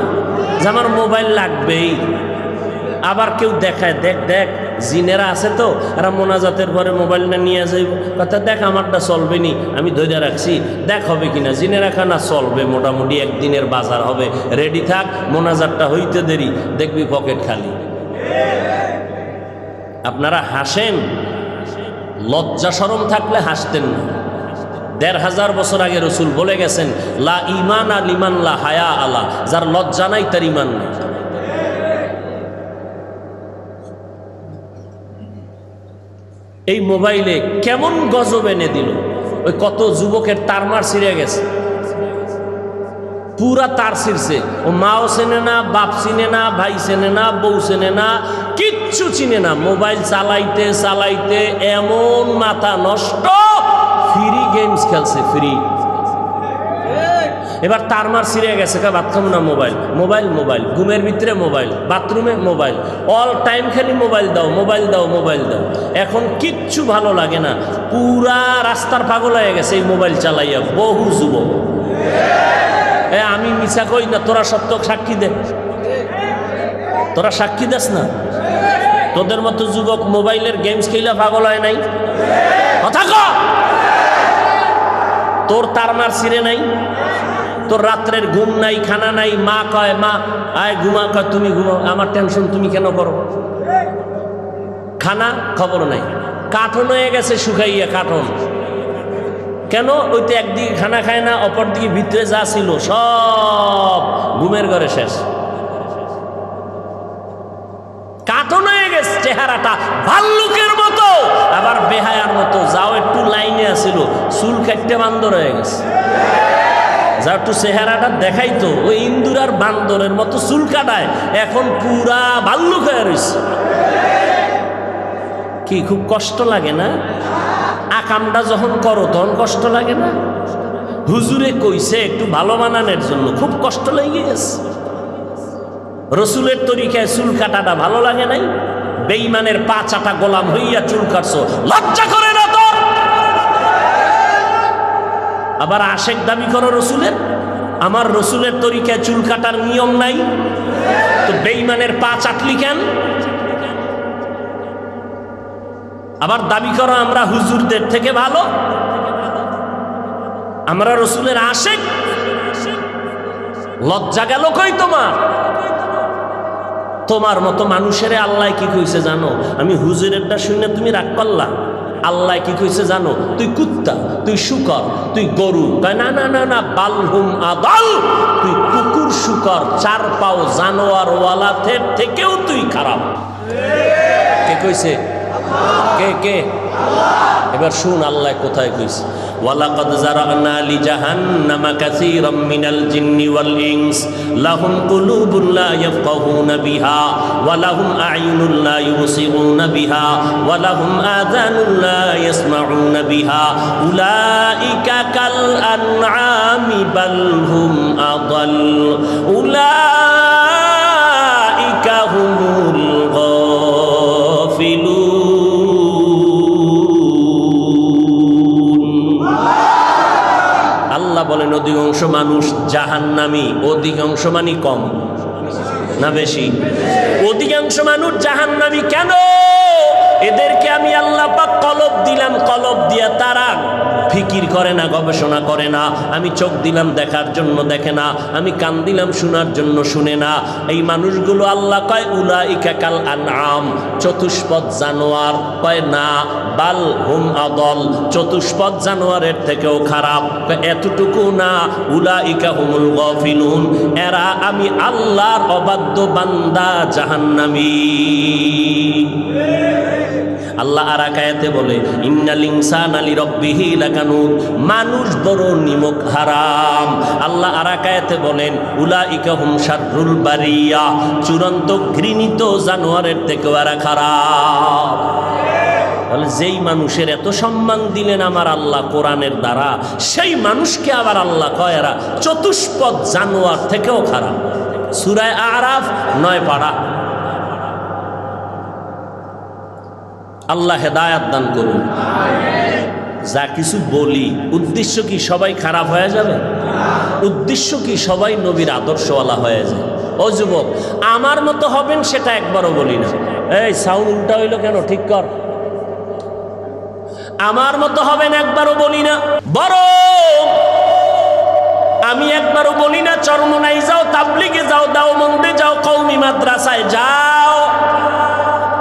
Speaker 1: যে আমার মোবাইল লাগবেই। আবার কেউ দেখায়, দেখ দেখ জিনেরা আছে তো, এরা মোনাজাতের পরে মোবাইলটা নিয়ে যাইব, কথা দেখ আমারটা চলবে নি, আমি ধৈর্য রাখছি, দেখ হবে কিনা। জিনেরা খানা চলবে, মোটামুটি একদিনের বাজার হবে, রেডি থাক, মোনাজাতটা হইতে দেরি, দেখবি পকেট খালি। আপনারা হাসেন, লজ্জা শরম থাকলে হাসতেন না। ১৫০০ বছর আগে রসুল বলে গেছেন, লা ইমান লিমান লা হায়া আলা, যার লজ্জা নাই তার ইমান নেই। এই মোবাইলে কেমন গজব এনে দিল। ওই কত যুবকের তারমার ছিঁড়ে গেছে, পুরা তার ছিঁড়ছে। ও মাও চেনে না, বাপ চিনে না, ভাই চেনে না, বউ চেনে না, কিচ্ছু চিনে না। মোবাইল চালাইতে চালাইতে এমন মাথা নষ্ট, ফ্রি গেমস খেলছে, ফ্রি। এবার তারমার ছিঁড়ে গেছে, ভাত খাবো না, মোবাইল মোবাইল মোবাইল, ঘুমের ভিতরে মোবাইল, বাথরুমে মোবাইল, অল টাইম খালি মোবাইল দাও, মোবাইল দাও, মোবাইল দাও। এখন কিচ্ছু ভালো লাগে না, পুরা রাস্তার পাগল হয়ে গেছে এই মোবাইল চালাইয়া বহু যুবক। আমি মিছা কই না, তোরা সত্য সাক্ষী দে, তোরা সাক্ষী দেস না। তোদের মতো যুবক মোবাইলের গেমস খেলা পাগল হয় নাই? কথা ক। তোর তারমার ছিঁড়ে নাই? তোর রাত্রের ঘুম নাই, খানা নাই, মা কয় মা আয় ঘুমা, কয় তুমি ঘুমাও, আমার টেনশন তুমি কেন করো? খানা খবর নাই, কাঠন হয়ে গেছে শুকাইয়া কাঠন। কেন? ওই তো একদিকে খানা খায় না, অপর দিকে ভিতরে যা ছিল সব ঘুমের ঘরে শেষ। কাঠন হয়ে গেছে চেহারাটা, ভাল্লুকের মতো, আবার বেহায়ার মতো। যাও একটু লাইনে আসিল, চুল কাটতে বান্দর হয়ে গেছে। যা একটু চেহারাটা দেখাইতো, ওই ইন্দুর আর বান্দরের মতো চুল কাটায়, এখন পুরা ভাল্লুক হয়ে রয়েছে। কি খুব কষ্ট লাগে না? আকামটা যখন করো তখন কষ্ট লাগে না? হুজুরে কইছে একটু ভালো বানানোর জন্য, খুব কষ্ট লেগে গেছে। রসুলের তরিকায় চুল কাটাটা ভালো লাগে নাই? বেঈমানের পা চাটা গোলাম হইয়া চুল কাটছো, লজ্জা করে না তোর? আবার আশেক দাবি করো রসুলের। আমার রসুলের তরিকায় চুল কাটার নিয়ম নাই, তো বেঈমানের পা চাটলি কেন? আবার দাবি করো আমরা হুজুরদের থেকে ভালো, আমরা রসুলের আশিক। লজ্জা গেল কই তোমার? তোমার মতো মানুষের আল্লাহ কি কইছে জানো? আমি হুজুরেরটা শুনে তুমি রাগ করলা। আল্লাহ কি কইছে জানো? তুই কুত্তা, তুই শুকর, তুই গরু। কয় না না না না, বালহুম আদাল, তুই কুকুর শুকর চার পাও জানোয়ার ওয়ালাদের থেকেও তুই খারাপ। কে কইছে? কে কে? এবার শুন আল্লাহ কোথায় কইছে। ওয়ালাকাদ যারানা লিজাহান্নামা কাসীরাম মিনাল জিন্নি ওয়াল ইনস লাহুম কুলুবুন লা ইয়াফকাহুনা বিহা ওয়া লাহুম আ'ইনুন লা ইউবসিরুনা বিহা ওয়া লাহুম আযানুন লা ইয়াসমাউনা বিহা উলাইকা কাল আনআমি বাল হুম আদাল উলাইকা হুমুল গাফিলুন। বলেন অধিকাংশ মানুষ জাহান্নামী। অধিকাংশ মানে কম না বেশি? অধিকাংশ মানুষ জাহান্নামী। কেন? এদেরকে আমি আল্লাহ পাক কলব দিলাম, কলব দিয়া তারা ফিকির করে না, গবেষণা করে না। আমি চোখ দিলাম দেখার জন্য দেখে না, আমি কান দিলাম শোনার জন্য শুনে না। এই মানুষগুলো আল্লাহ কয় উলাইকা কাল আনআম, চতুষ্পদ জানোয়ার। কয় না, বাল হুম আদল, চতুষ্পদ জানোয়ারের থেকেও খারাপ। এতটুকু না, উলাইকা হুমুল গাফিলুন, এরা আমি আল্লাহর অবাধ্য বান্দা জাহান্নামী। আল্লাহ আর এক আয়াতে বলে ইন্নাল ইনসানা লিরাব্বিহি লাকানুদ, মানুষ বড় নিমক হারাম। আল্লাহ আর এক আয়াতে বলেন উলাইকা হুম শাররুল বারিয়া, চূড়ান্ত ঘৃণিত জানোয়ারের থেকেও এরা খারাপ। বলে যেই মানুষের এত সম্মান দিলেন আমার আল্লাহ কোরআনের দ্বারা, সেই মানুষকে আবার আল্লাহ কয় এরা চতুষ্পদ জানোয়ার থেকেও খারাপ। সূরা আরাফ 9 পারা। আল্লাহ হেদায়াত দান করুন। যা কিছু বলি উদ্দেশ্য কি সবাই খারাপ হয়ে যাবে? উদ্দেশ্য কি সবাই নবীর আদর্শওয়ালা হয়ে যায়? ও যুবক, আমার মতো হবেন সেটা একবারও বলি না। এই সাউন্ড উল্টা হইল কেন? ঠিক কর। আমার মতো হবেন একবারও বলি না, বরং আমি একবারও বলি না চরমনাই যাও, তাবলিগে যাও, দাওবন্দে যাও, কওমি মাদ্রাসায় যাও,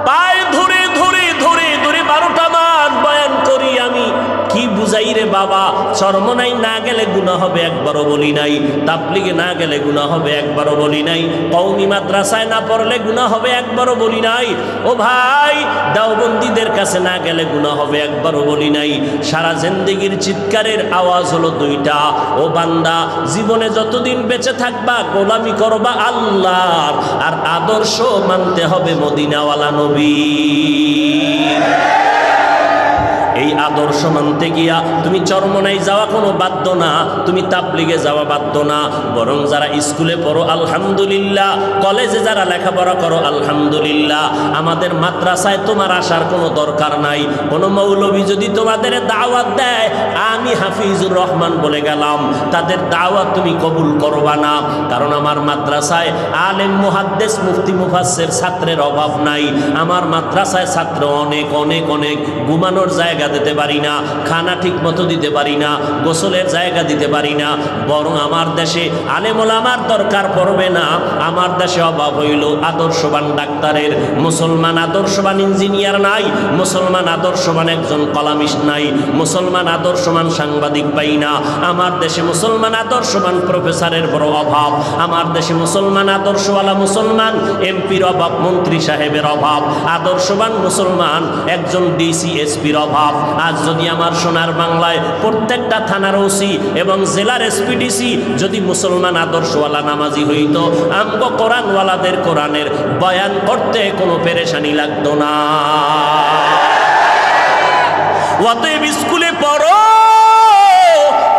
Speaker 1: পায়ে ধরে ধরে ধরে ধরে 12টা মাস বয়ান করি আমি। কি বুঝাই রে বাবা? চরমনাই না গেলে গুনাহ হবে একবারও বলি নাই, তাবলিগে না গেলে গুনাহ হবে একবারও বলি নাই, কওমি মাদ্রাসায় না পড়লে গুনাহ হবে একবারও বলি নাই। ও ভাই, দাওবন্দীদের কাছে না গেলে গুনাহ হবে একবারও বলি নাই। সারা জিন্দেগির চিৎকারের আওয়াজ হলো 2টা, ও বান্দা জীবনে যতদিন বেঁচে থাকবা গোলামি করবা আল্লাহর, আর আদর্শ মানতে হবে মদিনাওয়ালা নবী। এই আদর্শ মানতে গিয়া তুমি চরমনাই যাওয়া কোনো বাধ্য না, তুমি তাবলিগে যাওয়া বাধ্য না। বরং যারা স্কুলে পড়ো আলহামদুলিল্লাহ, কলেজে যারা লেখাপড়া করো আলহামদুলিল্লাহ, আমাদের মাদ্রাসায় তোমার আসার কোনো দরকার নাই। কোনো মৌলবী যদি তোমাদের দাওয়াত দেয়, আমি হাফিজুর রহমান বলে গেলাম, তাদের দাওয়াত তুমি কবুল করবা না। কারণ আমার মাদ্রাসায় আলেম মুহাদ্দিস মুফতি মুফাসসির ছাত্রের অভাব নাই। আমার মাদ্রাসায় ছাত্র অনেক অনেক অনেক। ঘুমানোর জায়গা দিতে পারি না, খানা ঠিক মতো দিতে পারি না, গোসলের জায়গা দিতে পারি না। বরং আমার দেশে আলেম ওলামার দরকার পড়বে না, আমার দেশে অভাব হইল আদর্শবান ডাক্তারের। মুসলমান আদর্শবান ইঞ্জিনিয়ার নাই, মুসলমান আদর্শবান একজন কলামিস্ট নাই, মুসলমান আদর্শবান সাংবাদিক পাই না। আমার দেশে মুসলমান আদর্শবান প্রফেসরের বড় অভাব। আমার দেশে মুসলমান আদর্শওয়ালা মুসলমান এমপির অভাব, মন্ত্রী সাহেবের অভাব। আদর্শবান মুসলমান একজন ডিসি এসপির অভাব। আজ যদি আমার সোনার বাংলায় প্রত্যেকটা থানার ওসি এবং জেলার এসপিডিসি যদি মুসলমান আদর্শওয়ালা নামাজি হইত, আমগো কোরআনওয়ালাদের কোরআনের বয়ান করতে কোনো পেরেশানি লাগতো না। অতএব স্কুলে পড়ো,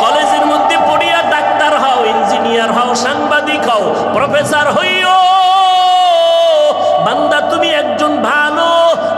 Speaker 1: কলেজের মধ্যে পড়িয়া ডাক্তার হও, ইঞ্জিনিয়ার হও, সাংবাদিক হও, প্রফেসর হইও। বান্দা তুমি একজন ভালো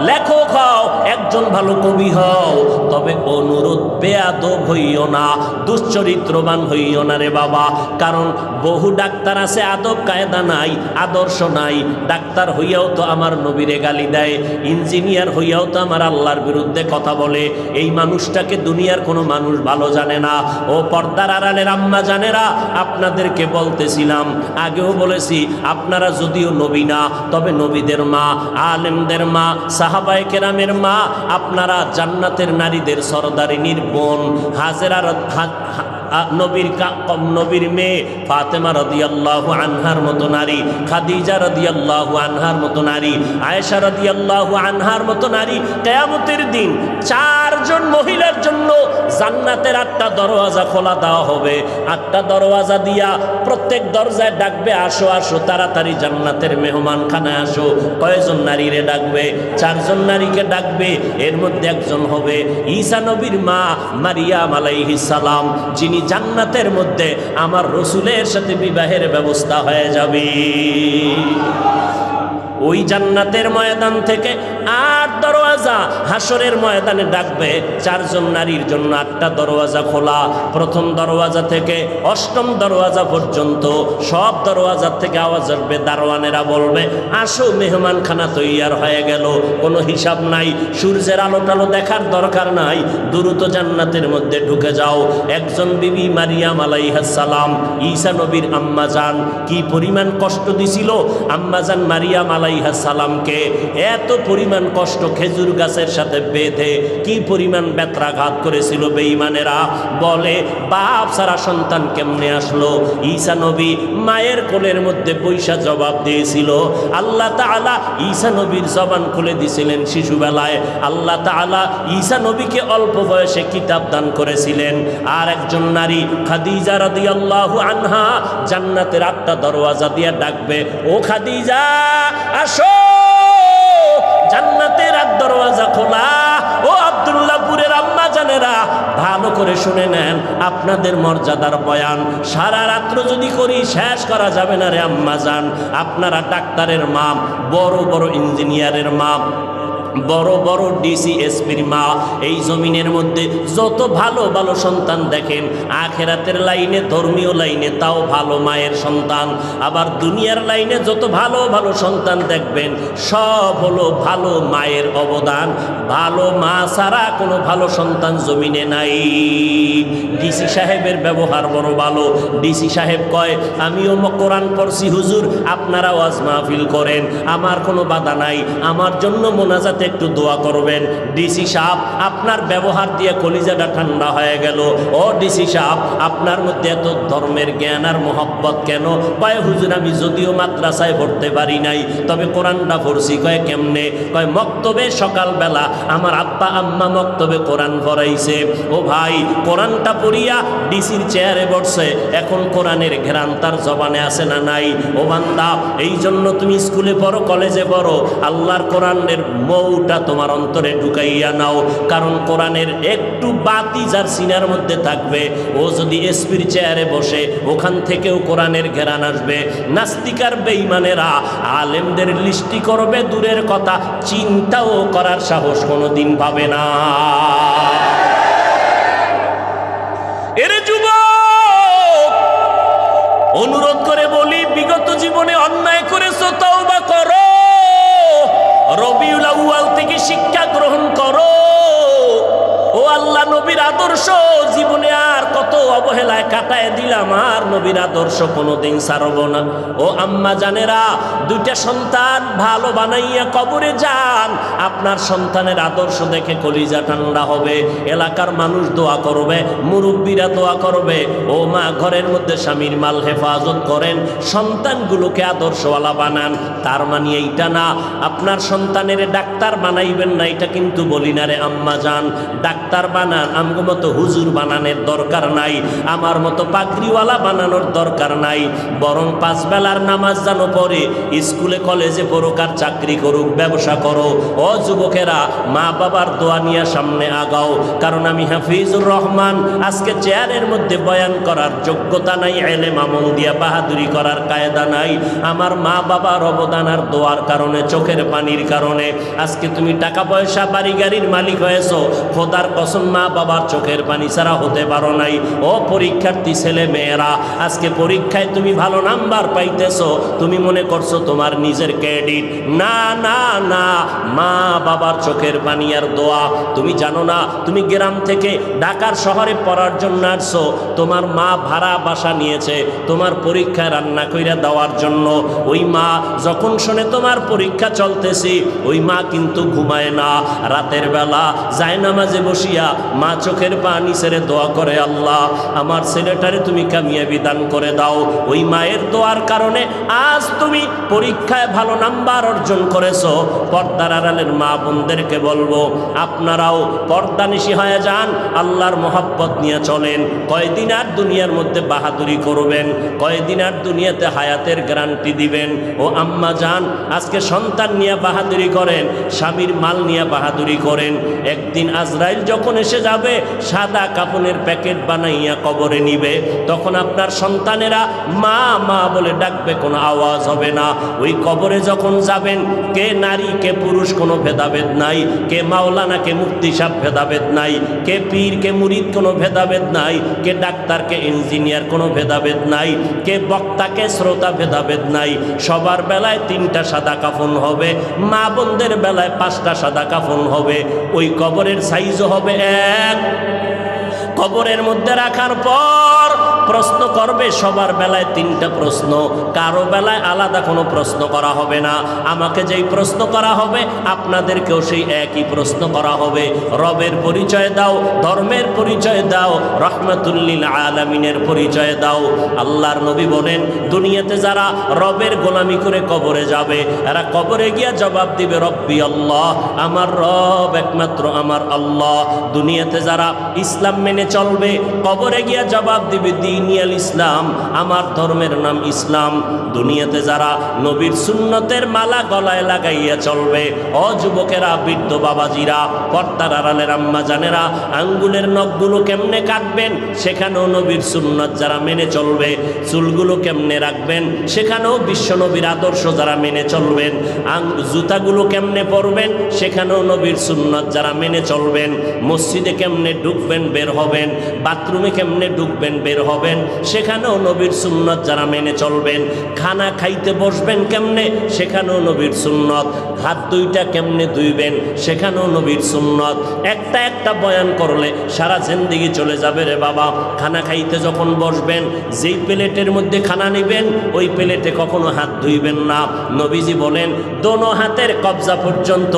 Speaker 1: লেখক হও, একজন যেমন ভালো কবি হও, তবে অনুরোধ বেয়াদব হইও না, দুশ্চরিত্রবান হইও না রে বাবা। কারণ বহু ডাক্তার আছে আদব কায়দা নাই, আদর্শ নাই। ডাক্তার হইয়াও তো আমার নবীরে গালি দেয়, ইঞ্জিনিয়ার হইয়াও তো আমার আল্লাহর বিরুদ্ধে কথা বলে। এই মানুষটাকে দুনিয়ার কোনো মানুষ ভালো জানে না। ও পর্দার আড়ালের আম্মা জানেরা, আপনাদেরকে বলতেছিলাম, আগেও বলেছি, আপনারা যদিও নবী না, তবে নবীদের মা, আলেমদের মা, সাহাবায়ে কেরামের মা, আপনারা জান্নাতের নারীদের সরদারিনীর বোন, হাজেরার নবীর মেয়ে ফাতেমা রাদিয়াল্লাহু আনহার মতো নারী, খাদিজা রাদিয়াল্লাহু আনহার মতো নারী, আয়েশা রাদিয়াল্লাহু আনহার মতো নারী। কিয়ামতের দিন 4 জন মহিলার জন্য জান্নাতের 8টা দরওয়াজা খোলা দেওয়া হবে। 8টা দরওয়াজা দিয়া প্রত্যেক দরজায় ডাকবে, আসো আসো তাড়াতাড়ি জান্নাতের মেহমানখানায় আসো। কয়জন নারীরে ডাকবে? 4 জন নারীকে ডাকবে। এর মধ্যে একজন হবে ঈসা নবীর মা মারিয়াম আলাইহিস সালাম, যিনি জান্নাতের মধ্যে আমার রসুলের সাথে বিবাহের ব্যবস্থা হয়ে যাবে। ওই জান্নাতের ময়দান থেকে 8 দরওয়াজা হাসরের ময়দানে ডাকবে। 4 জন নারীর জন্য 8টা দরওয়াজা খোলা। প্রথম দরওয়াজা থেকে 8ম দরওয়াজা পর্যন্ত সব দরওয়াজার থেকে আওয়াজ আসবে, দারোয়ানেরা বলবে, আসো মেহমানখানা তৈয়ার হয়ে গেল। কোনো হিসাব নাই, সূর্যের আলো টালো দেখার দরকার নাই, দ্রুত জান্নাতের মধ্যে ঢুকে যাও। একজন বিবি মারিয়াম আলাইহিস সালাম, ঈসা নবীর আম্মা জান, কি পরিমাণ কষ্ট দিছিল আম্মাজান মারিয়াম আলাইহিস সালামকে। এত পরিমাণ কষ্ট, খেজুর গাছের সাথে বেঁধে কি পরিমাণ বেত্রাঘাত করেছিল বেঈমানেরা। বলে, বাপ সারা সন্তান কেমনে আসলো? ঈসা নবী মায়ের কোলের মধ্যে বৈশা জবাব দিয়েছিল। আল্লাহ তাআলা ঈসা নবীর জবান খুলে দিয়েছিলেন শিশুবেলায়। আল্লাহ তাআলা ঈসা নবীকে অল্প বয়সে কিতাব দান করেছিলেন। আর একজন নারী খাদিজা রাদিয়াল্লাহু আনহা জান্নাতের 8টা দরওয়াজা দিয়ে ডাকবে, ও খাদিজা আসো, জান্নাতের 8 দরওয়াজা খোলা। ও আব্দুল্লাহপুরের আম্মা জানেরা, ভালো করে শুনে নেন, আপনাদের মর্যাদার বয়ান সারা রাত্র যদি করি শেষ করা যাবে না রে আম্মা জান। আপনারা ডাক্তারের মা, বড় বড় ইঞ্জিনিয়ারের মা, বড় বড় ডিসি এসপির মা, এই জমিনের মধ্যে যত ভালো ভালো সন্তান দেখেন, আখেরাতের লাইনে, ধর্মীয় লাইনে তাও ভালো মায়ের সন্তান। আবার দুনিয়ার লাইনে যত ভালো ভালো সন্তান দেখবেন, সব হলো ভালো মায়ের অবদান। ভালো মা ছাড়া কোনো ভালো সন্তান জমিনে নাই। ডিসি সাহেবের ব্যবহার বড় ভালো। ডিসি সাহেব কয়, আমিও কোরআন পড়ছি হুজুর, আপনারা ওয়াজ মাহফিল করেন, আমার কোনো বাধা নাই, আমার জন্য মোনাজাত একটু দোয়া করবেন। ডিসি সাহেব আপনার ব্যবহার দিয়ে কলিজাটা ঠান্ডা হয়ে গেল। ও ডিসি সাহেব, আপনার মধ্যে এত ধর্মের জ্ঞান আর মোহব্বত কেন? কয় হুজুর, আমি যদিও মাদ্রাসায় পড়তে পারি নাই, তবে কোরআনটা পড়ছি। কয় কেমনে? কয় মক্তবে সকালবেলা আমার আব্বা আম্মা মক্তবে কোরআন পড়াইছে। ও ভাই, কোরআনটা পড়িয়া ডিসির চেয়ারে বসছে, এখন কোরআনের ঘ্রাণ তার জবানে আছে না নাই? ও বান্দা, এই জন্য তুমি স্কুলে পড়ো, কলেজে পড়ো, আল্লাহর কোরআনের মৌটা তোমার অন্তরে ঢুকাইয়া নাও। কারণ কোরআনের একটু বাতি যার সিনার মধ্যে থাকবে, ও যদি এসপির চেয়ারে বসে, ওখান থেকেও কোরআনের ঘেরান আসবে। নাস্তিকার বেঈমানেরা আলেমদের লিস্টি করবে দূরের কথা, চিন্তাও করার সাহস কোনোদিন পাবে না। এর যুবক, অনুরোধ করে বলি, বিগত জীবনে অন্যায় করেছো, তওবা করো, রবিউল আউয়াল থেকে শিক্ষা গ্রহণ করো। ও আল্লাহ, নবীর আদর্শ জীবনে আর কত অবহেলায় কাটায় দিলাম, আর নবীর আদর্শ কোনোদিন ছাড়ব না। ও আম্মা জানেরা, 2টা সন্তান ভালো বানাইয়া কবরে যান, আপনার সন্তানের আদর্শ দেখে কলিজা ঠান্ডা হবে। এলাকার মানুষ দোয়া করবে, মুরব্বীরা দোয়া করবে। ও মা, ঘরের মধ্যে স্বামীর মাল হেফাজত করেন, সন্তানগুলোকে আদর্শওয়ালা বানান। তার মানে এইটা না আপনার সন্তানের ডাক্তার বানাইবেন না, এটা কিন্তু বলি না রে আম্মা জান। ডাক্তার ডাক্তার বানান, আমগো মতো হুজুর বানানোর দরকার নাই, আমার মতো পাগড়িওয়ালা বানানোর দরকার নাই। বরং 5 বেলার নামাজ জানো পড়ে, স্কুলে কলেজে পড়ুক আর চাকরি করুক, ব্যবসা করো। ও যুবকেরা, মা বাবার দোয়া নিয়ে সামনে আগাও। কারণ আমি হাফিজুর রহমান, আজকে চেয়ারের মধ্যে বয়ান করার যোগ্যতা নাই, এলেম আমল দিয়া বাহাদুরি করার কায়দা নাই। আমার মা বাবার অবদান আর দোয়ার কারণে, চোখের পানির কারণে আজকে তুমি টাকা পয়সা বাড়ি গাড়ির মালিক হয়েছো। খোদার কসম, মা বাবার চোখের পানি ছাড়া হতে পারো নাই। ও পরীক্ষার্থী ছেলে মেয়েরা, আজকে পরীক্ষায় তুমি ভালো নাম্বার পাইতেছো, তুমি মনে করছো তোমার নিজের ক্রেডিট। না না না, মা বাবার চোখের পানি আর দোয়া। তুমি জানো না, তুমি গ্রাম থেকে ঢাকার শহরে পড়ার জন্য আসছো, তোমার মা ভাড়া বাসা নিয়েছে তোমার পরীক্ষায় রান্না কইরা দেওয়ার জন্য। ওই মা যখন শোনে তোমার পরীক্ষা চলতেছি, ওই মা কিন্তু ঘুমায় না, রাতের বেলা জায়নামাজে বসিয়া মা চোখের পানি ছেড়ে দোয়া করে, আল্লাহ আমার ছেলেটারে তুমি কামিয়াবি দান করে দাও। ওই মায়ের দোয়ার কারণে আজ তুমি পরীক্ষায় ভালো নাম্বার অর্জন করেছো। পর্দার আড়ালের মা বোনদেরকে বলবো, আপনারাও পর্দানিশী হয়ে যান, আল্লাহর মহব্বত নিয়ে চলেন। কয়দিন আর দুনিয়ার মধ্যে বাহাদুরি করবেন, কয়দিন আর দুনিয়াতে হায়াতের গ্যারান্টি দিবেন। ও আম্মা যান, আজকে সন্তান নিয়ে বাহাদুরি করেন, স্বামীর মাল নিয়ে বাহাদুরি করেন। একদিন আজরাইল যখন এসে যাবে, সাদা কাপনের প্যাকেট বানাইয়া কবরে নিবে, তখন আপনার সন্তানেরা মা মা বলে ডাকবে, কোনো আওয়াজ হবে না। ওই কবরে যখন যাবেন, কে নারী কে পুরুষ কোনো ভেদাভেদ নাই, কে মাওলানা কে মুফতি সাহেব ভেদাভেদ নাই, কে পীর কে মুরিদ কোনো ভেদাভেদ নাই, কে ডাক্তার কে ইঞ্জিনিয়ার কোনো ভেদাভেদ নাই, কে বক্তা কে শ্রোতা ভেদাভেদ নাই। সবার বেলায় 3টা সাদা কাফন হবে, মা বোনদের বেলায় 5টা সাদা কাফন হবে। ওই কবরের সাইজও হবে এক। কবরের মধ্যে রাখার পর প্রশ্ন করবে, সবার বেলায় 3টা প্রশ্ন, কারো বেলায় আলাদা কোনো প্রশ্ন করা হবে না। আমাকে যেই প্রশ্ন করা হবে, আপনাদেরকেও সেই একই প্রশ্ন করা হবে। রবের পরিচয় দাও, ধর্মের পরিচয় দাও, রহমাতুল্লিল আলামিনের পরিচয় দাও। আল্লাহর নবী বলেন, দুনিয়াতে যারা রবের গোলামি করে কবরে যাবে, এরা কবরে গিয়া জবাব দিবে, রব্বি আল্লাহ, আমার রব একমাত্র আমার আল্লাহ। দুনিয়াতে যারা ইসলাম মেনে চলবে, কবরে গিয়া জবাব দিবে, দিনিয়াল ইসলাম, আমার ধর্মের নাম ইসলাম। দুনিয়াতে যারা নবীর সুন্নতের মালা গলায় লাগাইয়া চলবে, ও যুবকেরা, বৃদ্ধ বাবাজিরা, পর্দার আড়ালের আম্মা জানেরা, আঙ্গুলের নখগুলো কেমনে কাটবেন, সেখানেও নবীর সুন্নত যারা মেনে চলবে। চুলগুলো কেমনে রাখবেন, সেখানেও বিশ্ব নবীর আদর্শ যারা মেনে চলবেন। জুতাগুলো কেমনে পরবেন, সেখানেও নবীর সুন্নত যারা মেনে চলবেন। মসজিদে কেমনে ঢুকবেন বের হবেন, বাথরুমে কেমনে ঢুকবেন বের হবেন, সেখানেও নবীর সুন্নত যারা মেনে চলবেন। খানা খাইতে বসবেন কেমনে, সেখানেও নবীর সুন্নত। হাত দুইটা কেমনে ধুইবেন, সেখানেও নবীর সুন্নত। একটা একটা বয়ান করলে সারা জিন্দেগি চলে যাবে রে বাবা। খানা খাইতে যখন বসবেন, যেই প্লেটের মধ্যে খানা নেবেন, ওই প্লেটে কখনো হাত ধুইবেন না। নবীজি বলেন, দোনো হাতের কবজা পর্যন্ত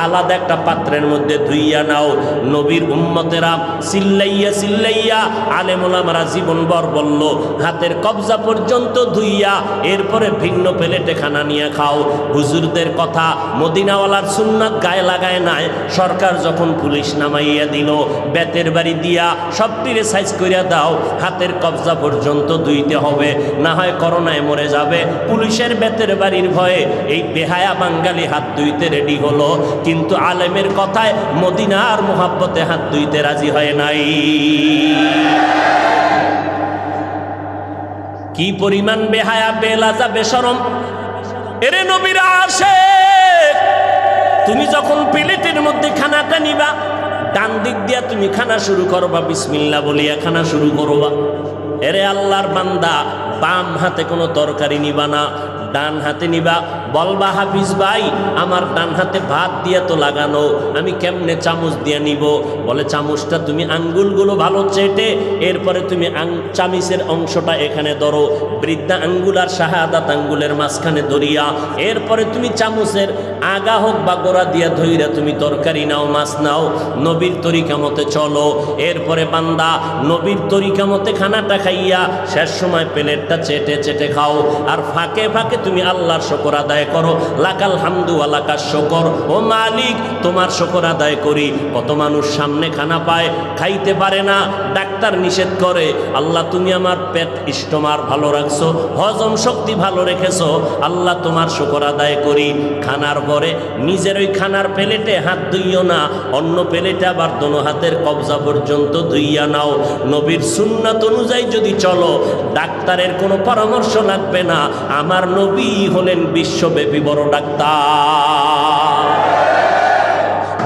Speaker 1: আলাদা একটা পাত্রের মধ্যে ধুইয়া নাও। নবীর উম্মতেরা চিল্লাইয়া চিল্লাইয়া, আলেম ওলামারা জীবনভর বলল, হাতের কবজা পর্যন্ত ধুইয়া এরপরে ভিন্ন প্লেটে খানা নিয়ে খাও। হুজুরদের কথা, মদিনাওয়ালার সুন্নাত গায়ে লাগায় নাই। সরকার যখন পুলিশ নামাইয়া দিল, বেতের বাড়ি দিয়া সবটিরে সাইজ করিয়া দাও, হাতের কবজা পর্যন্ত ধুইতে হবে, না হয় করোনায় মরে যাবে। পুলিশের বেতের বাড়ির ভয়ে এই বেহায়া বাঙালি হাত ধুইতে রেডি হলো, কিন্তু আলেমের কথায় মদিনার মোহাব্বতে হাত ধুইতে রাজি হয় নাই। কি পরিমাণ বেহায়া, বেলাজা, বেশরম এরে নবীর আশিক। তুমি যখন প্লেটের মধ্যে খানাটা নিবা, ডান দিক দিয়া তুমি খানা শুরু করবা, বিসমিল্লাহ বলিয়া খানা শুরু করবা। এরে আল্লাহর বান্দা, বাম হাতে কোনো তরকারি নিবা না, ডান হাতে নিবা। বলবা, হাফিজ ভাই, আমার ডান হাতে ভাত দিয়ে তো লাগানো, আমি কেমনে চামচ দিয়ে নিব? বলে, চামচটা তুমি আঙ্গুলগুলো ভালো চেটে, এরপরে তুমি চামিচের অংশটা এখানে ধরো, বৃদ্ধা আঙ্গুল আর শাহাদাত আঙ্গুলের মাঝখানে ধরিয়া, এরপরে তুমি চামচের আগা হোক বা গোড়া দিয়া ধইরা তুমি তরকারি নাও, মাছ নাও, নবীর তরিকা মতে চলো। এরপরে বান্দা নবীর তরিকা মতে খানাটা খাইয়া শেষ সময় প্লেটটা চেটে চেটে খাও। আর ফাঁকে ফাঁকে তুমি আল্লাহর শুকর আদায় করো। লাকাল হামদু ওয়া লাকাশ শুকর, ও মালিক তোমার শুকর আদায় করি। কত মানুষ সামনে খানা পায়, খাইতে পারে না, ডাক্তার নিষেধ করে। আল্লাহ তুমি আমার পেট স্টোমার ভালো রাখছো, হজম শক্তি ভালো রেখেছো, আল্লাহ তোমার শুকর আদায় করি। খানার পরে নিজের ওই খানার প্লেটে হাত ধুইও না, অন্য প্লেটে আবার দোনো হাতের কবজা পর্যন্ত ধুইয়া নাও। নবীর সুন্নাত অনুযায়ী যদি চলো, ডাক্তারের কোনো পরামর্শ লাগবে না। আমার নবী হলেন বিশ্বব্যাপী বড় ডাক্তার।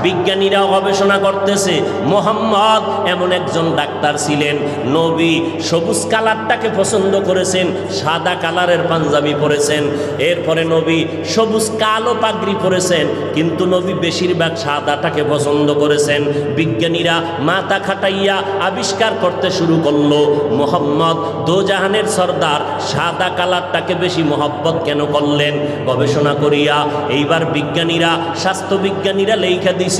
Speaker 1: বিজ্ঞানীরা গবেষণা করতেছে মোহাম্মদ এমন একজন ডাক্তার ছিলেন, নবী সবুজ কালারটাকে পছন্দ করেছেন, সাদা কালারের পাঞ্জাবি পরেছেন, এরপরে নবী সবুজ কালো পাগড়ি পরেছেন, কিন্তু নবী বেশিরভাগ সাদাটাকে পছন্দ করেছেন। বিজ্ঞানীরা মাথা খাটাইয়া আবিষ্কার করতে শুরু করলো, মোহাম্মদ দোজাহানের সর্দার সাদা কালারটাকে বেশি মহব্বত কেন করলেন। গবেষণা করিয়া এইবার বিজ্ঞানীরা, স্বাস্থ্যবিজ্ঞানীরা লেখা দিছে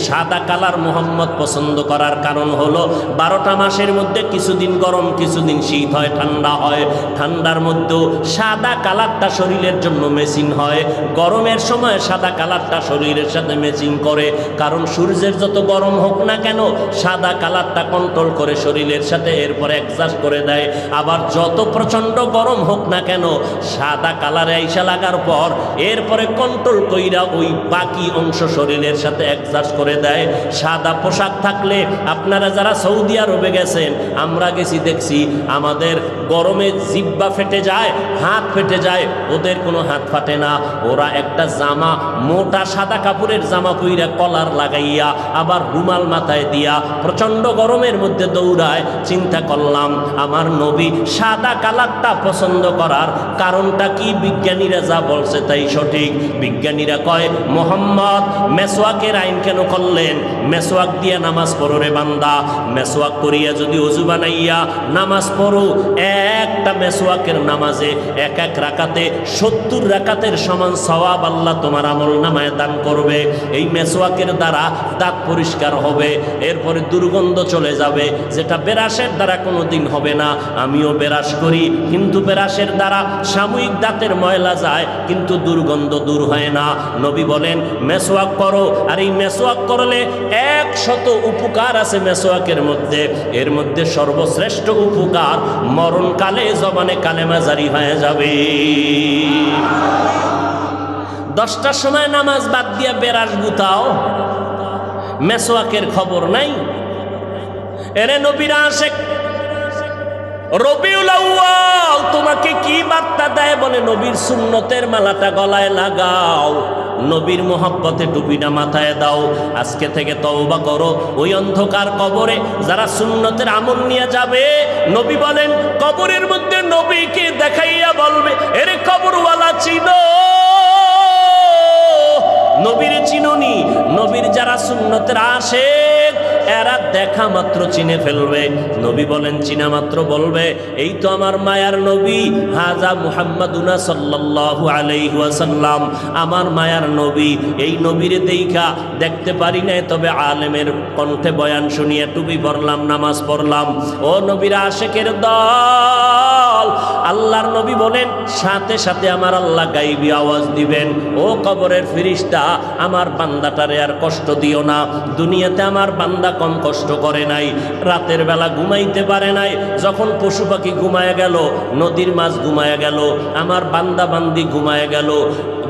Speaker 1: সাদা কালার মোহাম্মদ পছন্দ করার কারণ হলো 12টা মাসের মধ্যে কিছুদিন গরম, কিছুদিন শীত হয়, ঠান্ডা হয়। ঠান্ডার মধ্যেও সাদা কালারটা শরীরের জন্য মেশিন হয়, গরমের সময় সাদা কালারটা শরীরের সাথে ম্যাচিং করে। কারণ সূর্যের যত গরম হোক না কেন, সাদা কালারটা কন্ট্রোল করে শরীরের সাথে, এরপরে অ্যাডজাস্ট করে দেয়। আবার যত প্রচণ্ড গরম হোক না কেন, সাদা কালারে আইসা লাগার পর এরপরে কন্ট্রোল কইরা ওই বাকি অংশ শরীরের সাথে অ্যাডজাস্ট করে দেয়। সাদা পোশাক থাকলে, আপনারা যারা সৌদি আরবে গেছেন, আমরা গেছি দেখছি, আমাদের গরমে জিব্বা ফেটে যায়, হাত ফেটে যায়, ওদের কোনো হাত ফাটে না। ওরা একটা জামা, মোটা সাদা কাপড়ের জামা পইরা কলার লাগাইয়া আবার রুমাল মাথায় দিয়া প্রচণ্ড গরমের মধ্যে দৌড়ায়। চিন্তা করলাম আমার নবী সাদা কালারটা পছন্দ করার কারণটা কি? বিজ্ঞানীরা যা বলছে তাই সঠিক। বিজ্ঞানীরা কয় মোহাম্মদ মেসওয়াকের আইন কেন করলেন? মেসওয়াক দিয়ে নামাজ পড়ো রে বান্দা, মেসওয়াক করিয়া যদি ওযু বানাইয়া নামাজ পড়ো, একটা মেসওয়াকের নামাজে এক এক রাকাতে 70 রাকাতের সমান সওয়াব আল্লাহ তোমার আমল নামায় দান করবে। এই মেসওয়াকের দ্বারা দাঁত পরিষ্কার হবে, এরপরে দুর্গন্ধ চলে যাবে, যেটা বেরাসের দ্বারা কোনো দিন হবে না। আমিও বেরাস করি, কিন্তু বেরাসের দ্বারা সাময়িক দাঁতের ময়লা যায়, কিন্তু দুর্গন্ধ দূর হয় না। নবী বলেন মেসওয়াক করো, আর এই মেসওয়াক করলে 100 উপকার আছে মেসওয়াকের মধ্যে। এর মধ্যে সর্বশ্রেষ্ঠ উপকার, মরণকালে জবানে কালেমা জারি হয়ে যাবে। 10টার সময় নামাজ বাদ দিয়া বেরাস গুতাও, মেসওয়াকের খবর নাই। এরে নবীর আশিক, রবিউল আউয়াল তোমাকে কি বার্তা দেয়? বলে নবীর সুন্নতের মালাটা গলায় লাগাও, নবীর মোহাব্বতে টুপিটা মাথায় দাও। আজকে থেকে তওবা করো। ওই অন্ধকার কবরে যারা সুন্নতের আমল নিয়ে যাবে, নবী বলেন কবরের মধ্যে নবীকে দেখাইয়া বলবে, এরে কবরওয়ালা চিনো, নবীর চিনুনি। নবীর যারা সুন্নতের আশিক, এরা দেখা মাত্র চিনে ফেলবে। নবী বলেন চিনা মাত্র বলবে, এই তো আমার মায়ার নবী, হাজা মুহাম্মাদুনা সাল্লাল্লাহু আলাইহি ওয়াসাল্লাম, আমার মায়ার নবী। এই নবীরে দেইখা দেখতে পারি নাই, তবে আলেমের কণ্ঠে বয়ান শুনিয়ে টুপি পরলাম, নামাজ পড়লাম। ও নবীর আশিকের দল, আল্লাহর নবী বলেন সাথে সাথে আমার আল্লাহ গাইবী আওয়াজ দিবেন, ও কবরের ফেরেশতা, আমার বান্দাটারে আর কষ্ট দিও না। দুনিয়াতে আমার বান্দা কম কষ্ট করে নাই, রাতের বেলা ঘুমাইতে পারে নাই, যখন পশু পাখি ঘুমায় গেল, নদীর মাছ ঘুমায় গেল, আমার বান্দা বান্দি ঘুমায় গেল,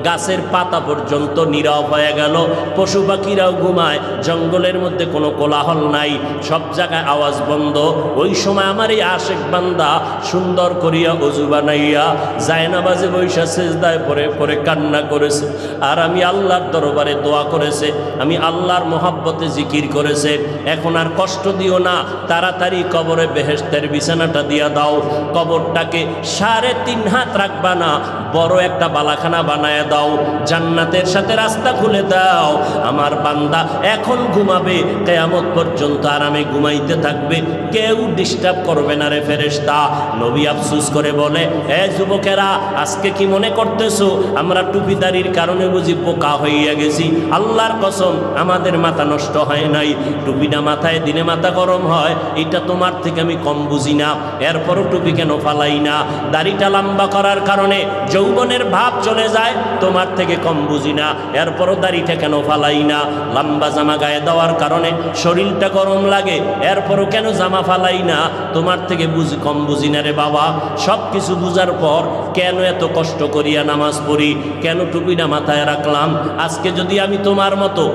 Speaker 1: গাছের পাতা পর্যন্ত নীরব হয়ে গেল, পশু পাখিরাও ঘুমায়, জঙ্গলের মধ্যে কোনো কোলাহল নাই, সব জায়গায় আওয়াজ বন্ধ। ওই সময় আমার এই আশিক বান্দা সুন্দর করিয়া ওযু বানাইয়া জায়নামাজে বৈশা সেজদায় পড়ে পড়ে কান্না করেছে, আর আমি আল্লাহর দরবারে দোয়া করেছে, আমি আল্লাহর মোহাব্বতে জিকির করেছে। এখন আর কষ্ট দিও না, তাড়াতাড়ি কবরে বেহেশতের বিছানাটা দিয়া দাও। কবরটাকে 3.5 হাত রাখবা না, বড় একটা বালাখানা বানায় দাও। দাও, জান্নাতের সাথে রাস্তা খুলে দাও। আমার বান্দা এখন ঘুমাবে, কিয়ামত পর্যন্ত আরামে ঘুমাইতে থাকবে, কেউ ডিস্টার্ব করবে না রে ফেরেশতা। নবী আফসোস করে বলে, এ যুবকেরা, আজকে কি মনে করতেছো আমরা টুপিদারির কারণে বুঝি বোকা হইয়া গেছি? আল্লাহর কসম, আমাদের মাথা নষ্ট হয় নাই। টুপিটা মাথায় দিলে মাথা গরম হয়, এটা তোমার থেকে আমি কম বুঝি না। এরপরও টুপি কেন ফালাই না? দাড়িটা লম্বা করার কারণে যৌবনের ভাব চলে যায়, তোমার থেকে কম বুঝি না। এরপরও দাড়িটা কেন ফালাই না? লম্বা জামা গায়ে দেওয়ার কারণে শরীরটা গরম লাগে, এরপরও কেন জামা ফালাই না? তোমার থেকে কম বুঝি না রে বাবা। সব কিছু বুঝার পর কেন এত কষ্ট করিয়া নামাজ পড়ি, কেন টুপিটা মাথায় রাখলাম? আজকে যদি আমি তোমার মতো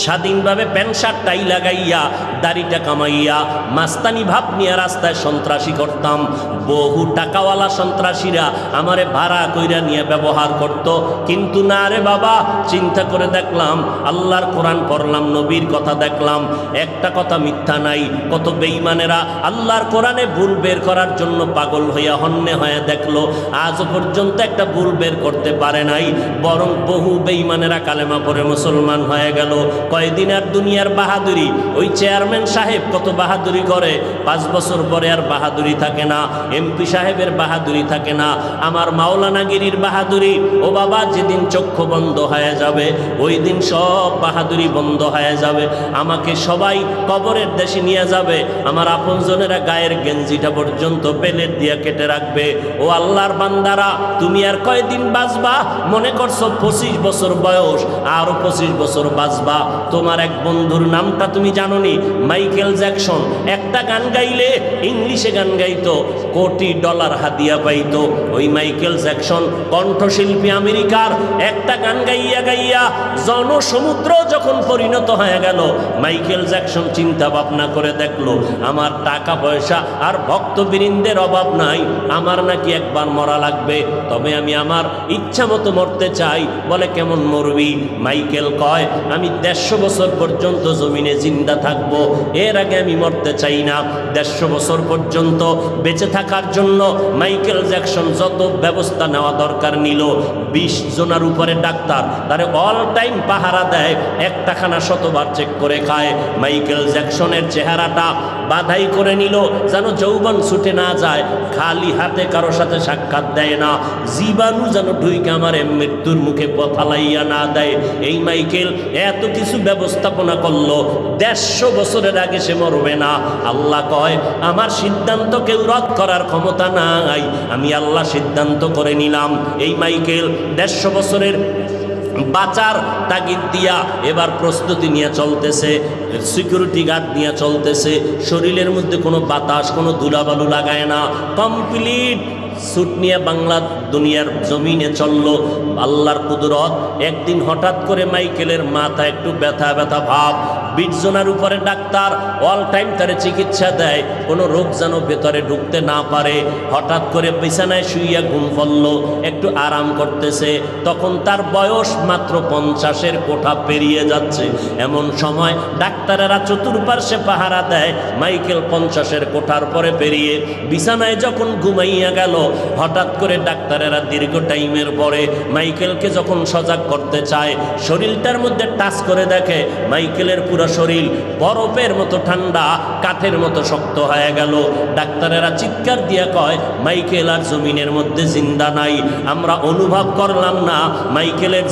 Speaker 1: স্বাধীনভাবে প্যান্ট শার্ট টাই লাগাইয়া দাড়িটা কামাইয়া মাস্তানি ভাব নিয়ে রাস্তায় সন্ত্রাসী করতাম, বহু টাকাওয়ালা সন্ত্রাসীরা আমারে ভাড়া কইরা নিয়ে ব্যবহার করত। কিন্তু না রে বাবা, চিন্তা করে দেখলাম, আল্লাহর কোরআন পড়লাম, নবীর কথা দেখলাম, একটা কথা মিথ্যা নাই। কত বেঈমানেরা আল্লাহর কোরআনে ভুল বের করার জন্য পাগল হইয়া হন্যে হয়ে দেখলো, আজও পর্যন্ত একটা ভুল বের করতে পারে নাই, বরং বহু বেঈমানেরা কালেমা পড়ে মুসলমান হয়ে গেল। কয়দিন আর দুনিয়ার বাহাদুরি? ওই চেয়ারম্যান সাহেব কত বাহাদুরি করে, 5 বছর পরে আর বাহাদুরি থাকে না। এমপি সাহেবের বাহাদুরি থাকে না। আমার মাওলানাগিরির বাহাদুরি, ও বাবা, যেদিন চক্ষু বন্ধ হয়ে যাবে ওই দিন সব বাহাদুরি বন্ধ হয়ে যাবে। আমাকে সবাই কবরের দেশে নিয়ে যাবে, আমার আপনজনেরা গায়ের গেঞ্জিটা পর্যন্ত পেলেট দিয়ে কেটে রাখবে। ও আল্লাহর বান্দারা, তুমি আর কয়দিন বাঁচবা? মনে করছো 25 বছর বয়স, আরো 25 বছর বাঁচবা। তোমার এক বন্ধুর নামটা তুমি জানোনি? Michael Jackson. একটা গান গাইলে, ইংলিশে গান গাইতো, $1 কোটি হাদিয়া পাইতো। ওই মাইকেল জ্যাকসন কণ্ঠশিল্পী আমেরিকার, একটা গান গাইয়া গাইয়া জনসমুদ্র যখন পরিণত হয়ে গেল, মাইকেল জ্যাকসন চিন্তা ভাবনা করে দেখলো, আমার টাকা পয়সা আর ভক্তবৃন্দের অভাব নাই, আমার নাকি একবার মরা লাগবে, তবে আমি আমার ইচ্ছা মতো মরতে চাই। বলে, কেমন মরবি? মাইকেল কয়, আমি 150 বছর পর্যন্ত জমিনে জিন্দা থাকবো, এর আগে আমি মরতে চাই না। 150 বছর পর্যন্ত বেঁচে থাকার জন্য মাইকেল জ্যাকসন যত ব্যবস্থা নেওয়া দরকার নিল। 20 জনের উপরে ডাক্তার তারে অল টাইম পাহারা দেয়, একটা খানা শতবার চেক করে খায়। মাইকেল জ্যাকসনের চেহারাটা বাধাই করে নিল যেন যৌবন ছুটে না যায়, খালি হাতে কারো সাথে সাক্ষাৎ দেয় না, জীবাণু যেন ঢুইকে আমার মৃত্যুর মুখে ফালাইয়া না দেয়। এই মাইকেল এত কিছু ব্যবস্থাপনা করলো, 150 বছরের আগে সে মরবে না। আল্লাহ কয়, আমার সিদ্ধান্ত কেউ রদ করার ক্ষমতা নাই, আমি আল্লাহ সিদ্ধান্ত করে নিলাম। এই মাইকেল 150 বছরের বাঁচার তাগিদ দিয়া এবার প্রস্তুতি নিয়ে চলতেছে, সিকিউরিটি গার্ড নিয়ে চলতেছে, শরীরের মধ্যে কোনো বাতাস, কোনো ধুলাবালু লাগায় না, কমপ্লিট স্যুট নিয়ে বাংলা দুনিয়ার জমিনে চললো। আল্লাহর কুদরত, একদিন হঠাৎ করে মাইকেলের মাথা একটু ব্যথা ব্যথা ভাব, 20 জনের উপরে ডাক্তার অল টাইম তারে চিকিৎসা দেয়, কোনো রোগ যেন ভেতরে ঢুকতে না পারে। হঠাৎ করে বিছানায় শুইয়া ঘুম পড়ল, একটু আরাম করতেছে, তখন তার বয়স মাত্র 50-এর কোঠা পেরিয়ে যাচ্ছে। এমন সময় ডাক্তারেরা চতুর্পার্শ্বে পাহারা দেয়, মাইকেল 50-এর কোঠার পরে পেরিয়ে বিছানায় যখন ঘুমাইয়া গেল, হঠাৎ করে ডাক্তারেরা দীর্ঘ টাইমের পরে মাইকেলকে যখন সজাগ করতে চায়, শরীরটার মধ্যে টাচ করে দেখে মাইকেলের পুরো শরীর বরফের মতো ঠান্ডা, কাঠের মতো শক্ত হয়ে গেল। ডাক্তারেরা চিৎকার দিয়া কয়, মাইকেল আর জমিনের মধ্যে জিন্দা নাই, আমরা অনুভব করলাম না মাইকেলের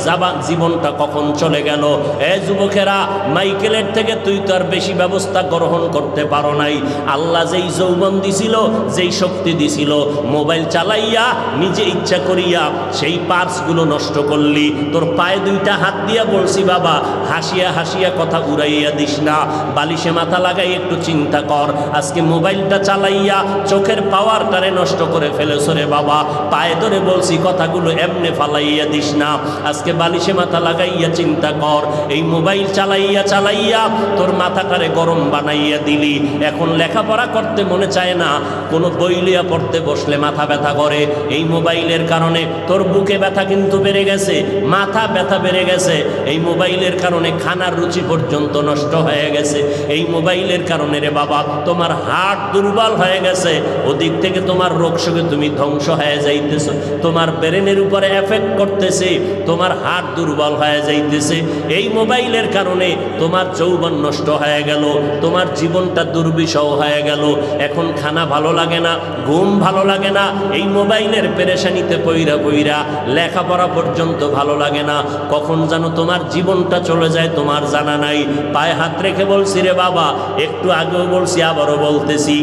Speaker 1: জীবনটা কখন চলে গেল। এ যুবকেরা, মাইকেলের থেকে তুই তো আর বেশি ব্যবস্থা গ্রহণ করতে পারো নাই। আল্লাহ যেই যৌবন দিছিল, যেই শক্তি দিছিল, মোবাইল চালাইয়া নিজে ইচ্ছা করিয়া সেই পার্টসগুলো নষ্ট করলি। তোর পায়ে 2টা হাত দিয়া বলছি, বাবা, হাসিয়া হাসিয়া কথা উড়াইয়া দিস না, বালিশে মাথা লাগাই একটু চিন্তা কর। আজকে মোবাইলটা চালাইয়া চোখের পাওয়ারটারে নষ্ট করে ফেলেছ রে বাবা, পায়ে ধরে বলছি কথাগুলো এমনে ফালাইয়া দিস না। আজকে বালিশে মাথা লাগাইয়া চিন্তা কর, এই মোবাইল চালাইয়া চালাইয়া তোর মাথাটারে গরম বানাইয়া দিলি। এখন লেখাপড়া করতে মনে চায় না, কোনো বই লিয়া পড়তে বসলে মাথা ব্যথা করে। এই মোবাইলের কারণে তোর বুকে ব্যথা কিন্তু বেড়ে গেছে, মাথা ব্যথা বেড়ে গেছে। এই মোবাইলের কারণে খানার রুচি পর্যন্ত নষ্ট হয়ে গেছে এই মোবাইলের কারণে রে বাবা। তোমার হার্ট দুর্বল হয়ে গেছে, ওদিক থেকে তোমার রোগ শোকে তুমি ধ্বংস হয়ে যাইতেছ, তোমার ব্রেনের উপরে এফেক্ট করতেছে, তোমার হার্ট দুর্বল হয়ে যাইতেছে। এই মোবাইলের কারণে তোমার যৌবন নষ্ট হয়ে গেল, তোমার জীবনটা দুর্বিষহ হয়ে গেল। এখন খানা ভালো লাগে না, ঘুম ভালো লাগে না, এই মোবাইলের পেরেশানিতে পইরা পইরা লেখাপড়া পর্যন্ত ভালো লাগে না। কখন যেন তোমার জীবনটা চলে যায় তোমার জানা নাই। পায়ে হাত রেখে বলছি রে বাবা, একটু আগেও বলছি আবারও বলতেছি,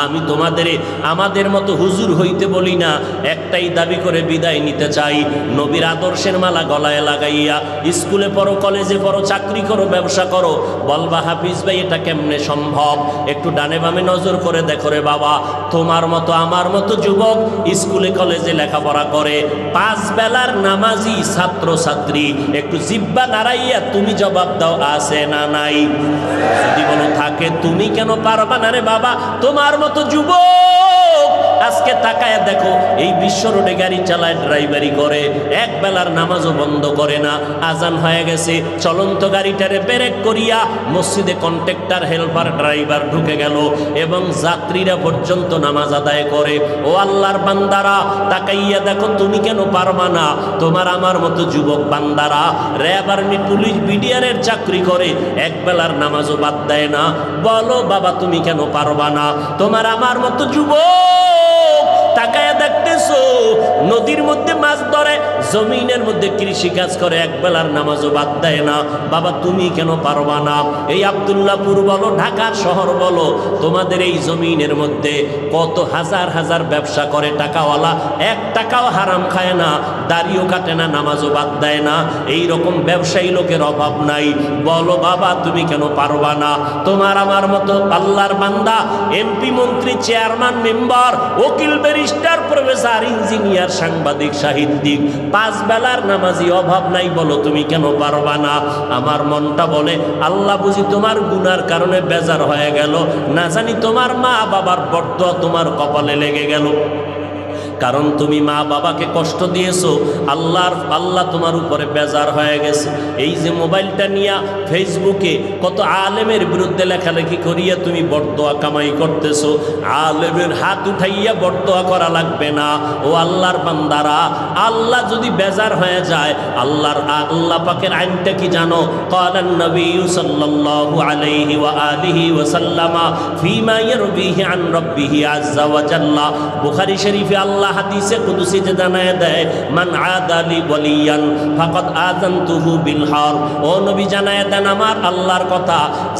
Speaker 1: আমি আমাদের মতো হুজুর হইতে বলি না, একটাই দাবি করে বিদায় নিতে চাই, নবীর আদর্শের মালা গলায় লাগাইয়া স্কুলে পড়ো, কলেজে পড়ো, চাকরি করো, ব্যবসা করো, বলবা হাফিজ ভাই এটা কেমনে সম্ভব? একটু ডানে বামে নজর করে দেখো রে বাবা, তোমার মতো আমার মতো যুবক স্কুলে কলেজে লেখাপড়া করে, 5 বেলার নামাজি ছাত্র ছাত্রী, একটু জিব্বা নাড়াইয়া তুমি জবাব দাও, আছে না নাই? যদি বলো থাকে, তুমি কেন পারবা না রে বাবা? তোমার মতো যুবক আজকে তাকায় দেখো, এই বিশ্ব রোডে গাড়ি চালায়, ড্রাইভারি করে, এক বেলার নামাজও বন্ধ করে না। আজান হয়ে গেছে, চলন্ত গাড়িটারে ব্রেক করিয়া মসজিদে কন্ট্রাক্টর, হেল্পার, ড্রাইভার ঢুকে গেল এবং যাত্রীরা পর্যন্ত নামাজ আদায় করে। ও আল্লাহর বান্দারা, তাকাইয়া দেখো, তুমি কেন পারবা না? তোমার আমার মতো যুবক বান্দারা র্যাব, আর্মি, পুলিশ, বিডিআরের চাকরি করে, এক বেলার নামাজও বাদ দেয় না। বলো বাবা, তুমি কেন পারবা না? তোমার আমার মতো যুবক তাকায়া দেখতেছো, নদীর মধ্যে মাছ ধরে, জমিনের মধ্যে কৃষি কাজ করে, এক বেলার নামাজও বাদ দেয় না। বাবা, তুমি কেন পারবা না? এই আব্দুল্লাহপুর বলো, ঢাকার শহর বলো, তোমাদের এই জমিনের মধ্যে কত হাজার হাজার ব্যবসা করে টাকাওয়ালা, 1 টাকাও হারাম খায় না, দাড়িও কাটে না, নামাজও বাদ দেয় না। এই রকম ব্যবসায়ী লোকের অভাব নাই। বলো বাবা, তুমি কেন পারবা না? তোমার আমার মতো আল্লাহর বান্দা, এমপি, মন্ত্রী, চেয়ারম্যান, মেম্বার, উকিল, ব্যারিস্টার, প্রফেসর, ইঞ্জিনিয়ার, সাংবাদিক, সাহিত্যিক, 5 বেলার নামাজি, অভাব নাই। বলো তুমি কেন পারবা না? আমার মনটা বলে, আল্লাহ বুঝি তোমার গুনার কারণে বেজার হয়ে গেল, না জানি তোমার মা বাবার বরদোয়া তোমার কপালে লেগে গেল। কারণ তুমি মা বাবাকে কষ্ট দিয়েছো, আল্লাহ তোমার উপরে বেজার হয়ে গেছে। এই যে মোবাইলটা নিয়া ফেসবুকে কত আলেমের বিরুদ্ধে লেখালেখি করিয়া তুমি বরদোয়া কামাই করতেছো, আলেমের হাত উঠাইয়া বরদোয়া করা লাগবে না। ও আল্লাহর বান্দারা, আল্লাহ যদি বেজার হয়ে যায়, আল্লাহ পাকের আইনটা কি জানো? ক্বালান নবী সাল্লাল্লাহু আলাইহি ওয়া আলিহি ওয়া সাল্লামা ফীমা ইয়ারবিহি আন রাব্বিহি আযজা ওয়া জাল্লা। বুখারী শরীফে আল্লাহ হাদিসে কুদসিতে জানায় দেয়, মান আদালি ওয়ালিয়ান ফাকাদ আযানতুহু বিল হারব। ও নবী, জানায় দেন আমার আল্লাহর কথা,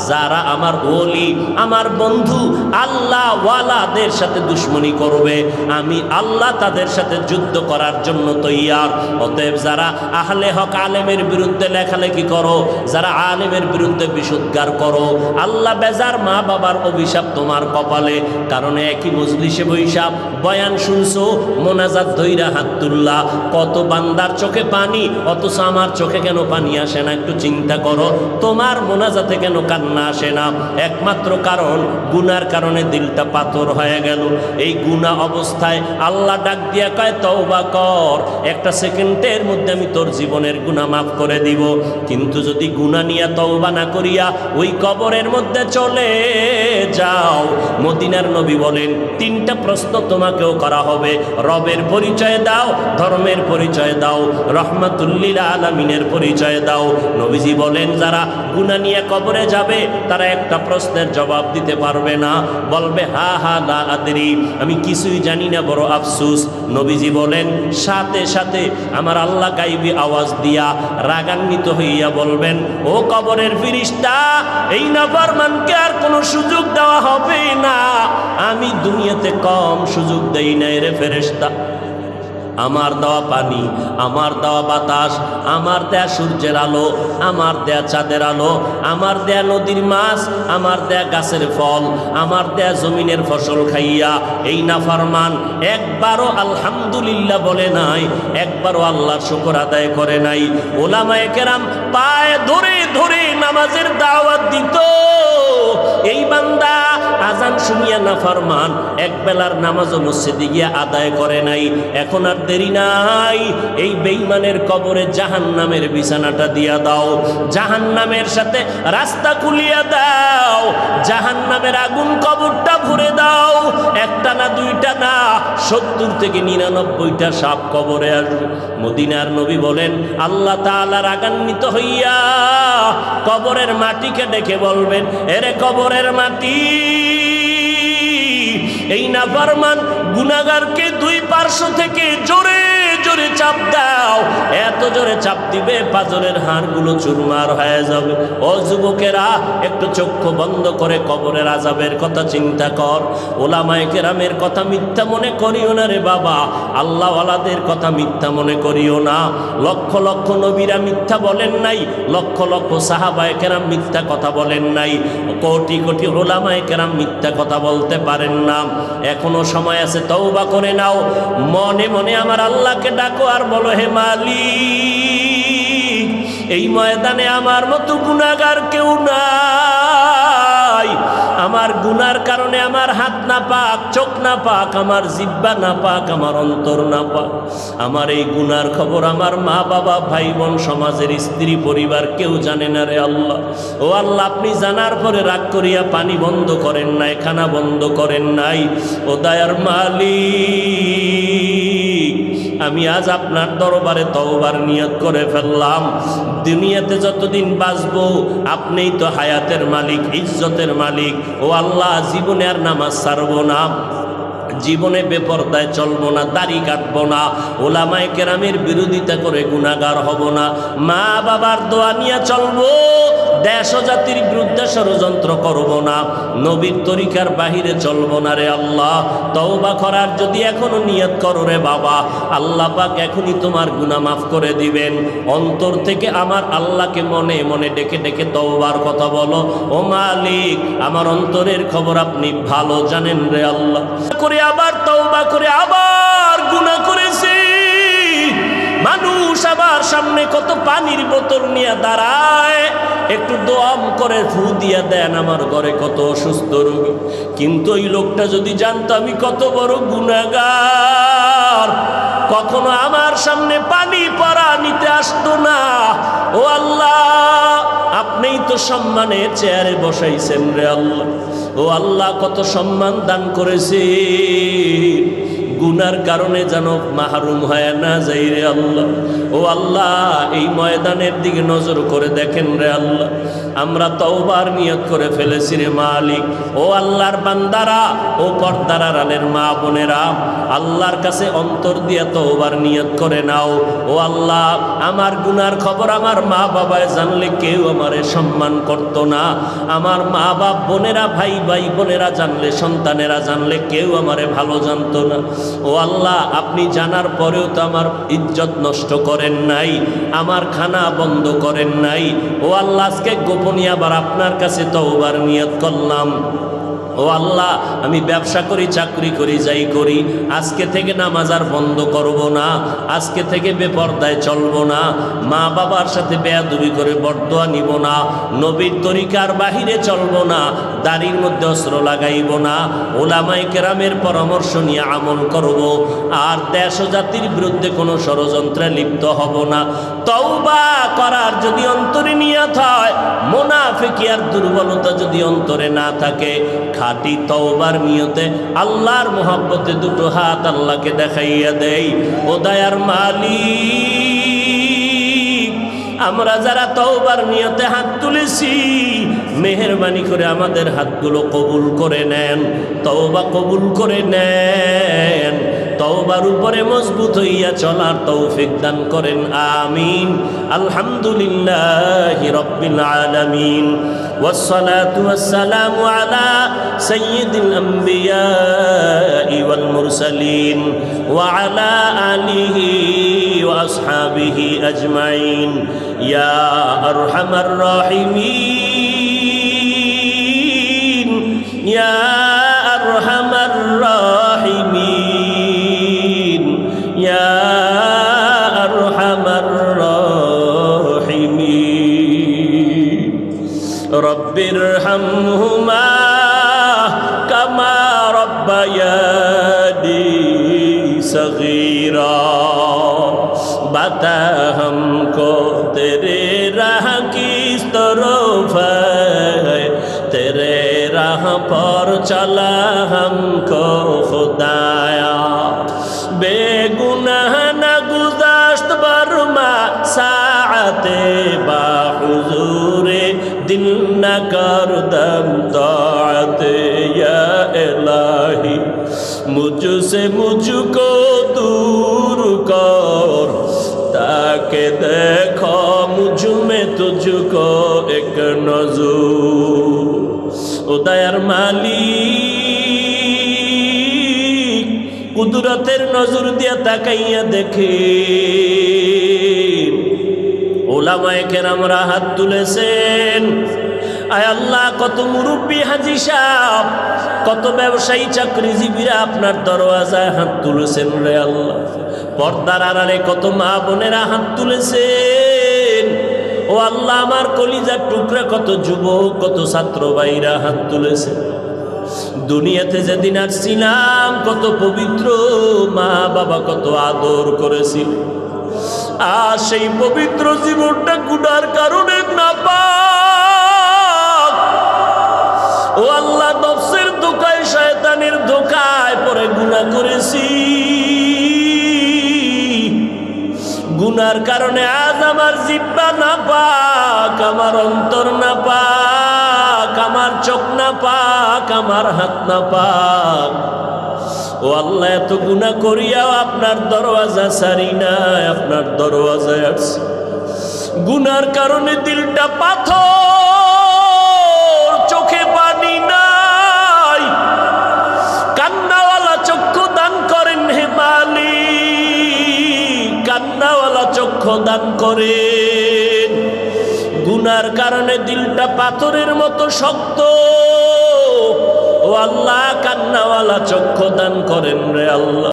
Speaker 1: যারা আমার ওলি, আমার বন্ধু, আল্লাহ ওয়ালাদের সাথে দুশমনি করবে, আমি আল্লাহ তাদের সাথে যুদ্ধ করার জন্য তৈয়ার। অতএব যারা আহলে হক আলেমের বিরুদ্ধে লেখালেখি করো, যারা আলেমের বিরুদ্ধে বিশুদ্ধার করো, আল্লাহ বেজার, মা বাবার অভিশাপ তোমার কপালে। কারণ একই মজলিসে বৈশা বয়ান শুনছো, মোনাজাত ধইরা হাত তুল্লা, কত বান্দার চোখে পানি, অথচ আমার চোখে কেন পানি আসে না? একটু চিন্তা করো, তোমার মোনাজাতে কেন কান্না আসে না? একমাত্র কারণ, গুনার কারণে দিলটা পাথর হয়ে গেল। এই গুনাহ অবস্থায় আল্লাহ ডাক দিয়া কয়, তওবা কর, 1 সেকেন্ডের মধ্যে আমি তোর জীবনের গুনাহ মাফ করে দিব। কিন্তু যদি গুনাহ নিয়ে তওবা না করিয়া ওই কবরের মধ্যে চলে যাও, মদিনার নবী বলেন 3টা প্রশ্ন তোমাকেও করা হবে। রবের পরিচয় দাও, ধর্মের পরিচয় দাও, রহমাতুল্লিল আলামিনের পরিচয় দাও। নবীজি বলেন, যারা গুনাহ নিয়ে কবরে যাবে, তারা একটা প্রশ্নের জবাব দিতে পারবে না, বলবে হা হা লা আদরি, আমি কিছুই জানি না, বড় আফসোস। নবীজি বলেন, সাথে সাথে আমার আল্লাহ গাইবী আওয়াজ দিয়া রাগান্বিত হইয়া বলবেন, ও কবরের ফেরেশতা, এই নাফরমানকে আর কোনো সুযোগ দেওয়া হবে না। আমি দুনিয়াতে কম সুযোগ দেই নাই রে ফেরেশতা। আমার দেওয়া পানি, আমার দেওয়া বাতাস, আমার দেয়া সূর্যের আলো, আমার দেয়া চাঁদের আলো, আমার দেয়া নদীর মাছ, আমার দেয়া গাছের ফল, আমার দেয়া জমিনের ফসল খাইয়া এই নাফরমান একবারও আলহামদুলিল্লাহ বলে নাই, একবারও আল্লাহর শুকর আদায় করে নাই। ওলামায়ে কেরাম পায়ে ধরে ধরে নামাজের দাওয়াত দিত। এই বান্দা আজান শুনিয়া নাফরমান এক বেলার নামাজও মসজিদে গিয়া আদায় করে নাই। এখন আর দেরি নাই, এই বেঈমানের কবরে জাহান্নামের বিছানাটা দিয়া দাও, জাহান্নামের সাথে রাস্তা খুলিয়া দাও, জাহান্নামের আগুন কবরটা ভরে দাও। একটা না দুইটা না, 70 থেকে 99টা সাপ কবরে আসবে। মদিনার নবী বলেন, আল্লাহ তাআলা রাগান্বিত হইয়া কবরের মাটিকে ডেকে বলবেন, এরে কবরের মাটি, এই নাফরমান গুনাহগারকে দুই পার্শ্ব থেকে জোরে জোরে চাপ দাও। এত জোরে চাপ দিবে পাজরের হাড়গুলো চুরমার হয়ে যাবে। ও যুবকেরা, একটু চক্ষু বন্ধ করে কবরের আযাবের কথা চিন্তা কর। ওলামায়ে কেরামের কথা মিথ্যা মনে করিও না রে বাবা, আল্লাহওয়ালাদের কথা মিথ্যা মনে করিও না। লক্ষ লক্ষ নবীরা মিথ্যা বলেন নাই, লক্ষ লক্ষ সাহাবায়ে কেরাম মিথ্যা কথা বলেন নাই, কোটি কোটি ওলামায়ে কেরাম মিথ্যা কথা বলতে পারেন না। এখনো সময় আছে, তওবা করে নাও। মনে মনে আমার আল্লাহকে ডাকো আর বলো, হে মালিক, এই ময়দানে আমার মতো গুনাহগার কেউ নাই। আমার গুনার কারণে আমার হাত না পাক, চোখ না পাক, আমার জিহ্বা না পাক, আমার অন্তর না পাক। আমার এই গুনার খবর আমার মা বাবা, ভাই বোন, সমাজের স্ত্রী পরিবার কেউ জানে না রে আল্লাহ। ও আল্লাহ, আপনি জানার পরে রাগ করিয়া পানি বন্ধ করেন নাই, খানা বন্ধ করেন নাই। ও দয়ার মালিক, আমি আজ আপনার দরবারে তওবার নিয়ত করে ফেললাম। দুনিয়াতে যতদিন বাঁচবো, আপনিই তো হায়াতের মালিক, ইজ্জতের মালিক। ও আল্লাহ, জীবনে আর নামাজ ছাড়বো না, জীবনে বেপরদায় চলবো না, দাড়ি কাটবো না, ওলামায়ে কেরামের বিরোধিতা করে গুনাহগার হব না, মা বাবার দোয়া নিয়ে চলবো, দেশ ও জাতির বিরুদ্ধে ষড়যন্ত্র করব না, নবীর তরিকার বাহিরে চলবো না রে আল্লাহ। তওবা করার যদি এখনো নিয়ত করো রে বাবা, আল্লাহ পাক এখনই তোমার গুনাহ মাফ করে দিবেন। অন্তর থেকে আমার আল্লাহকে মনে মনে ডেকে ডেকে তওবার কথা বলো। ও মালিক, আমার অন্তরের খবর আপনি ভালো জানেন রে আল্লাহ। করে আবার তওবা করে আবার গুনাহ করেছি। মানুষ আবার সামনে কত পানির বোতল নিয়ে দাঁড়ায়, একটু দোয়াম করে ফু দিয়া দেন, আমার ঘরে কত অসুস্থ রোগী। কিন্তু ওই লোকটা যদি জানতো আমি কত বড় গুনাহগার, কখনো আমার সামনে পানি পড়া নিতে আসতো না। ও আল্লাহ, আপনিই তো সম্মানের চেয়ারে বসাইছেন রে আল্লাহ। ও আল্লাহ, কত সম্মান দান করেছে, গুনার কারণে যেন মাহরুম হয় না যাই রে আল্লাহ। ও আল্লাহ, এই ময়দানের দিকে নজর করে দেখেন রে আল্লাহ। আমরা তওবার নিয়ত করে ফেলেছি রে মালিক। ও আল্লাহর বান্দারা, ও পর্দার আড়ালের মা বোনেরা, আল্লাহর কাছে অন্তর দিয়া তওবার নিয়ত করে নাও। ও আল্লাহ, আমার গুনার খবর আমার মা বাবায় জানলে কেউ আমারে সম্মান করত না। আমার মা বাপ বোনেরা, ভাই ভাই বোনেরা জানলে, সন্তানেরা জানলে কেউ আমারে ভালো জানতো না। ও আল্লাহ, আপনি জানার পরেও তো আমার ইজ্জত নষ্ট করেন নাই, আমার খানা বন্ধ করেন নাই। ও আল্লাহ, আজকে গোপনে আবার আপনার কাছে তওবার নিয়ত করলাম। ও আল্লাহ, আমি ব্যবসা করি, চাকরি করি, যাই করি, আজকে থেকে নামাজ আর বন্ধ করব না, আজকে থেকে বেপরদায় চলবো না, মা বাবার সাথে বেয়াদবি করে বরদোয়া নিব না, নবীর তরিকার বাহিরে চলবো না, দাড়ির মধ্যে অস্ত্র লাগাইব না, ওলামায়ে কেরামের পরামর্শ নিয়ে আমল করব, আর দেশ ও জাতির বিরুদ্ধে কোনো ষড়যন্ত্রে লিপ্ত হব না। তওবা করার যদি অন্তরে নিয়ত হয়, মুনাফিকি আর দুর্বলতা যদি অন্তরে না থাকে, খাঁটি তওবার নিয়তে আল্লাহর মহব্বতে দুটো হাত আল্লাহকে দেখাইয়া দেই। ও দয়ার মালিক, আমরা যারা তওবার নিয়তে হাত তুলেছি, মেহেরবানি করে আমাদের হাতগুলো কবুল করে নেন, তওবা কবুল করে নেন, তওবার উপরে মজবুত হইয়া চলার তৌফিক দান করেন, আমিন। আলহামদুলিল্লাহি রাব্বিল আলামিন, ওয়াসসালাতু ওয়াসসালামু আলা সাইয়্যিদিল আমবিয়াই ওয়াল মুরসালিন ওয়া আলা আলিহি ওয়া আসহাবিহি আজমাইন। ইয়া আরহামার রাহিমিন, ইয়া আরহামার রাহিমিন, ইয়া আরহামার রাহিমিন। রব্বিরহামহুমা কামা রব্বায়ানি সগীরা बता हमको तेरे राह किस तरफ है तेरे राह पर चला हमको खुदाया बेगुनाह न गुज़श्त बरमा साअते बाहुज़ूरे दिल न कर दम ताअते या इलाही मुझसे मुझको दूर कर ताके देखो मुझ में तुझको एक नजर ओ दयार मालिक कुदरतेर नजर दिया ताकाइया देखे ওলামায়ে কেরামরা হাত তুলেছেন আয় আল্লাহ কত মুরব্বী হাজী সাহেব কত ব্যবসায়ী চাকরিজীবীরা আপনার দরওয়াজায় হাত তুলেছেন রে আল্লাহ পর্দার আড়ালে কত মা বোনেরা হাত তুলেছেন ও আল্লাহ আমার কলিজার টুকরা কত যুবক কত ছাত্র ভাইরা হাত তুলেছে দুনিয়াতে যেদিন আসছিলাম কত পবিত্র মা বাবা কত আদর করেছি আর সেই পবিত্র জীবনটা গুনার কারণে নাপাক ও আল্লাহ নফসের ধোঁকায় শয়তানের ধোঁকায় পরে গুনাহ করেছি গুনার কারণে আজ আমার জিহ্বা নাপাক আমার অন্তর নাপাক আমার চোখ নাপাক আমার হাত নাপাক ও আল্লাহ এত গুনাহ করিয়াও আপনার দরওয়াজা ছাড়ি নাই আপনার দরওয়াজায় আসছি গুনার কারণে দিলটা পাথর চোখে পানি নাই কান্নাওয়ালা চক্ষু দান করেন হে মালিক কান্নাওয়ালা চক্ষু দান করেন গুনার কারণে দিলটা পাথরের মতো শক্ত ও আল্লাহ কান্নাওয়ালা চক্ষু দান করেন রে আল্লাহ